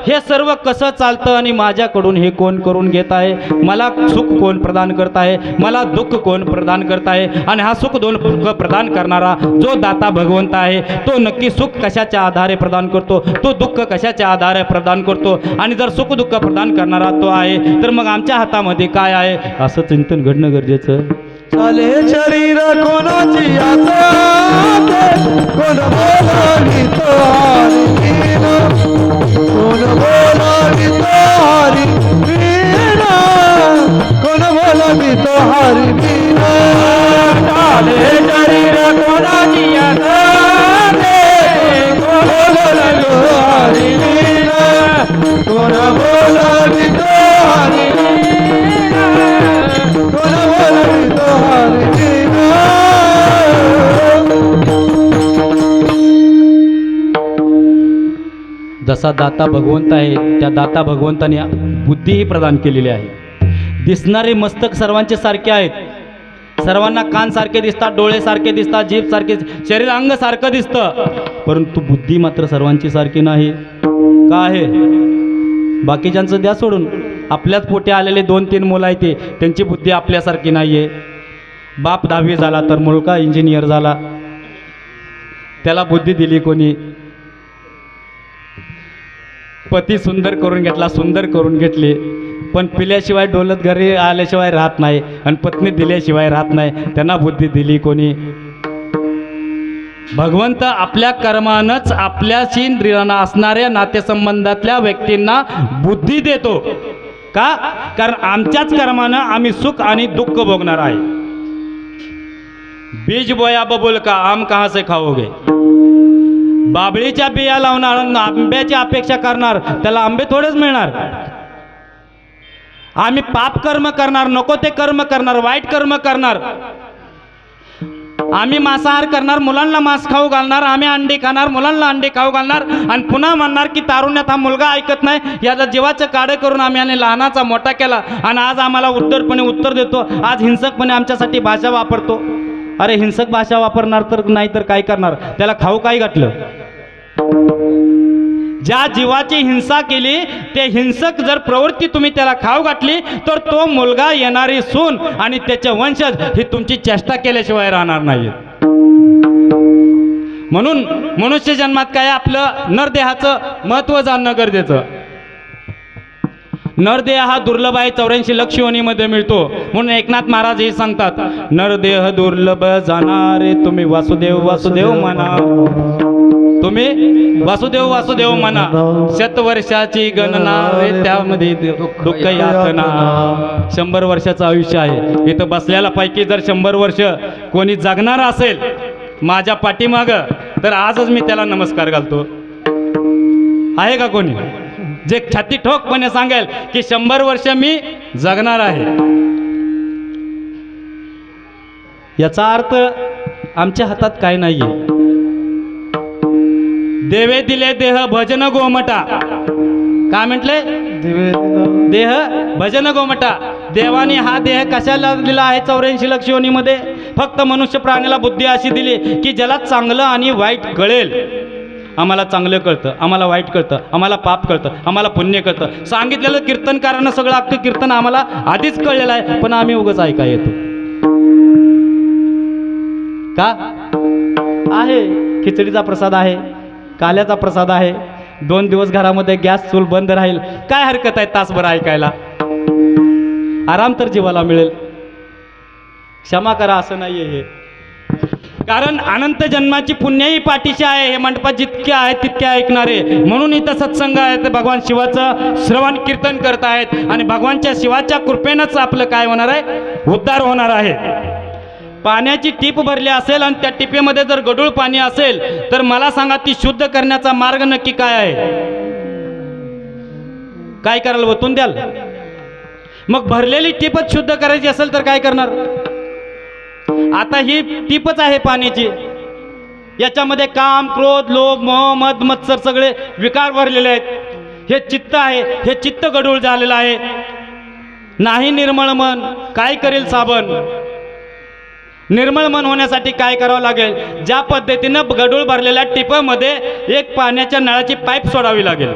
हे सर्व कसं चालतं आणि माझ्याकडून हे कोण करून घेत आहे, मला सुख कोण प्रदान करत आहे, मला दुःख कोण प्रदान करत आहे, आणि हा सुख दुःख प्रदान करणारा जो दाता भगवंत आहे तो नक्की सुख कशाच्या आधारे प्रदान करतो, तो दुःख कशाच्या आधारे प्रदान करतो. आणि जर सुख दुःख प्रदान करणारा तो आहे तर मग आमच्या हातामध्ये काय आहे, असं चिंतन घडणं गरजेचं. चाले शरीर कोणाची आता कोण बोलावी तो हरी वीण, कोण बोलावी तो हरी वीण, कोण बोलावी तो हरी वीण. चाले शरीर कोणाची आता कोण बोलावी तो हरी वीण, कोण बोलावी तो हरी वीण, कोण बोलावी तो हरी वीण. जसा दाता भगवंत आहे त्या दाता भगवंताने बुद्धीही प्रदान केलेली आहे. दिसणारे मस्तक सर्वांचे सारखे आहेत, सर्वांना कान सारखे दिसतात, डोळे सारखे दिसतात, जीभ सारखे, शरीर अंग सारखं दिसतं, परंतु बुद्धी मात्र सर्वांची सारखी नाही. का आहे? बाकीच्यांचं द्या सोडून, आपल्याच पोटी आलेले 2-3 मुलं आहेत ते, त्यांची बुद्धी आपल्यासारखी नाही आहे. बाप 10वी झाला तर मुलगा इंजिनियर झाला, त्याला बुद्धी दिली कोणी? पती सुंदर करून घेतला, सुंदर करून घेतले, पण पिल्याशिवाय डोलत घरी आल्याशिवाय राहत नाही आणि पत्नी दिल्याशिवाय राहत नाही, त्यांना बुद्धी दिली कोणी? भगवंत आपल्या कर्मानंच आपल्याशी असणाऱ्या नातेसंबंधातल्या व्यक्तींना बुद्धी देतो. का? कारण आमच्याच कर्मानं आम्ही सुख आणि दुःख भोगणार आहे. बीज बोया बबुल का आम कहाँ से खाओगे? बाबळीच्या बिया लावणार, आंब्याची अपेक्षा करणार, त्याला आंबे थोडेच मिळणार. आम्ही पाप कर्म करणार, नको ते कर्म करणार, वाईट कर्म करणार आम्ही मांसाहार करणार, मुलांना मांस खाऊ घालणार, आम्ही अंडी खाणार, मुलांना अंडी खाऊ घालणार आणि पुन्हा म्हणणार की तारुण्यात हा मुलगा ऐकत नाही, याचा जीवाचं काढे करून आम्ही आणि लहानाचा मोठा केला आणि आज आम्हाला उद्धटपणे उत्तर देतो, आज हिंसकपणे आमच्यासाठी भाषा वापरतो. अरे हिंसक भाषा वापरणार तर नाही तर काय करणार, त्याला खाऊ काय घातलं? ज्या जीवाची हिंसा केली ते हिंसक जर प्रवृत्ती तुम्ही त्याला खाऊ घातली तर तो मुलगा, येणारी सून आणि त्याचे वंशज ही तुमची चेष्टा केल्याशिवाय राहणार नाही. म्हणून मनुष्य जन्मात काय आपलं नरदेहाचं महत्त्व जाणणं गरजेचं. नरदेह हा दुर्लभ आहे, 84 लक्ष योनीमध्ये मिळतो. म्हणून एकनाथ महाराज हे सांगतात, नरदेह दुर्लभ जाणारे तुम्ही वासुदेव वासुदेव म्हणा, तुम्ही वासुदेव वासुदेव म्हणा. 100 वर्षाची गणना रे त्यामध्ये दुःख यातना. 100 वर्षाचं आयुष्य आहे. इथं बसलेल्या पैकी जर 100 वर्ष कोणी जगणार असेल माझ्या पाठीमाग तर आजच मी त्याला नमस्कार घालतो. आहे का कोणी जे छाती ठोकपणे सांगेल की 100 वर्ष मी जगणार आहे? याचा अर्थ आमच्या हातात काय नाहीये. देवे दिले देह भजन गोमटा. काय म्हटले? देह भजन गोमटा. देवाने हा देह कशाला दिला आहे? 84 लक्ष योनीमध्ये फक्त मनुष्य प्राण्याला बुद्धी अशी दिली की ज्याला चांगलं आणि वाईट कळेल. आम्हाला चांगलं कळतं, आम्हाला वाईट कळतं, आम्हाला पाप कळतं, आम्हाला पुण्य कळतं. सांगितलेलं कीर्तनकारांना सगळं अख्खं कीर्तन आम्हाला आधीच कळलेलं आहे, पण आम्ही उगाच ऐका येतो. का आहे? खिचडीचा प्रसाद आहे, काल्याचा प्रसाद आहे, 2 दिवस घरामध्ये गॅस चूल बंद राहील, काय हरकत आहे तासभर ऐकायला? आराम तर जीवाला मिळेल. क्षमा करा असं नाहीये हे. कारण अनंत जन्माची पुण्यही पाठीशी आहे. हे मंडपात जितके आहेत तितके ऐकणारे. म्हणून इथं सत्संग आहे, तर भगवान शिवाचं श्रवण कीर्तन करत आहेत आणि भगवानच्या शिवाच्या कृपेनंच आपलं काय होणार आहे? उद्धार होणार आहे. पाण्याची टीप भरली असेल आणि त्या टिपेमध्ये जर गढूळ पाणी असेल तर मला सांगा ती शुद्ध करण्याचा मार्ग नक्की काय आहे? काय कराल? ओतून द्याल? मग भरलेली टीपच शुद्ध करायची असेल तर काय करणार? आता ही टीपच आहे पाण्याची, याच्यामध्ये काम, क्रोध, लोभ, मोह, मद, मत्सर सगळे विकार भरलेले आहेत. हे चित्त आहे, हे चित्त गढूळ झालेलं आहे. नाही निर्मळ मन, काय करेल साबण? निर्मळ मन होण्यासाठी काय करावं लागेल? ज्या पद्धतीनं गढूळ भरलेल्या टिपामध्ये एक पाण्याच्या नळाची पाईप सोडावी लागेल.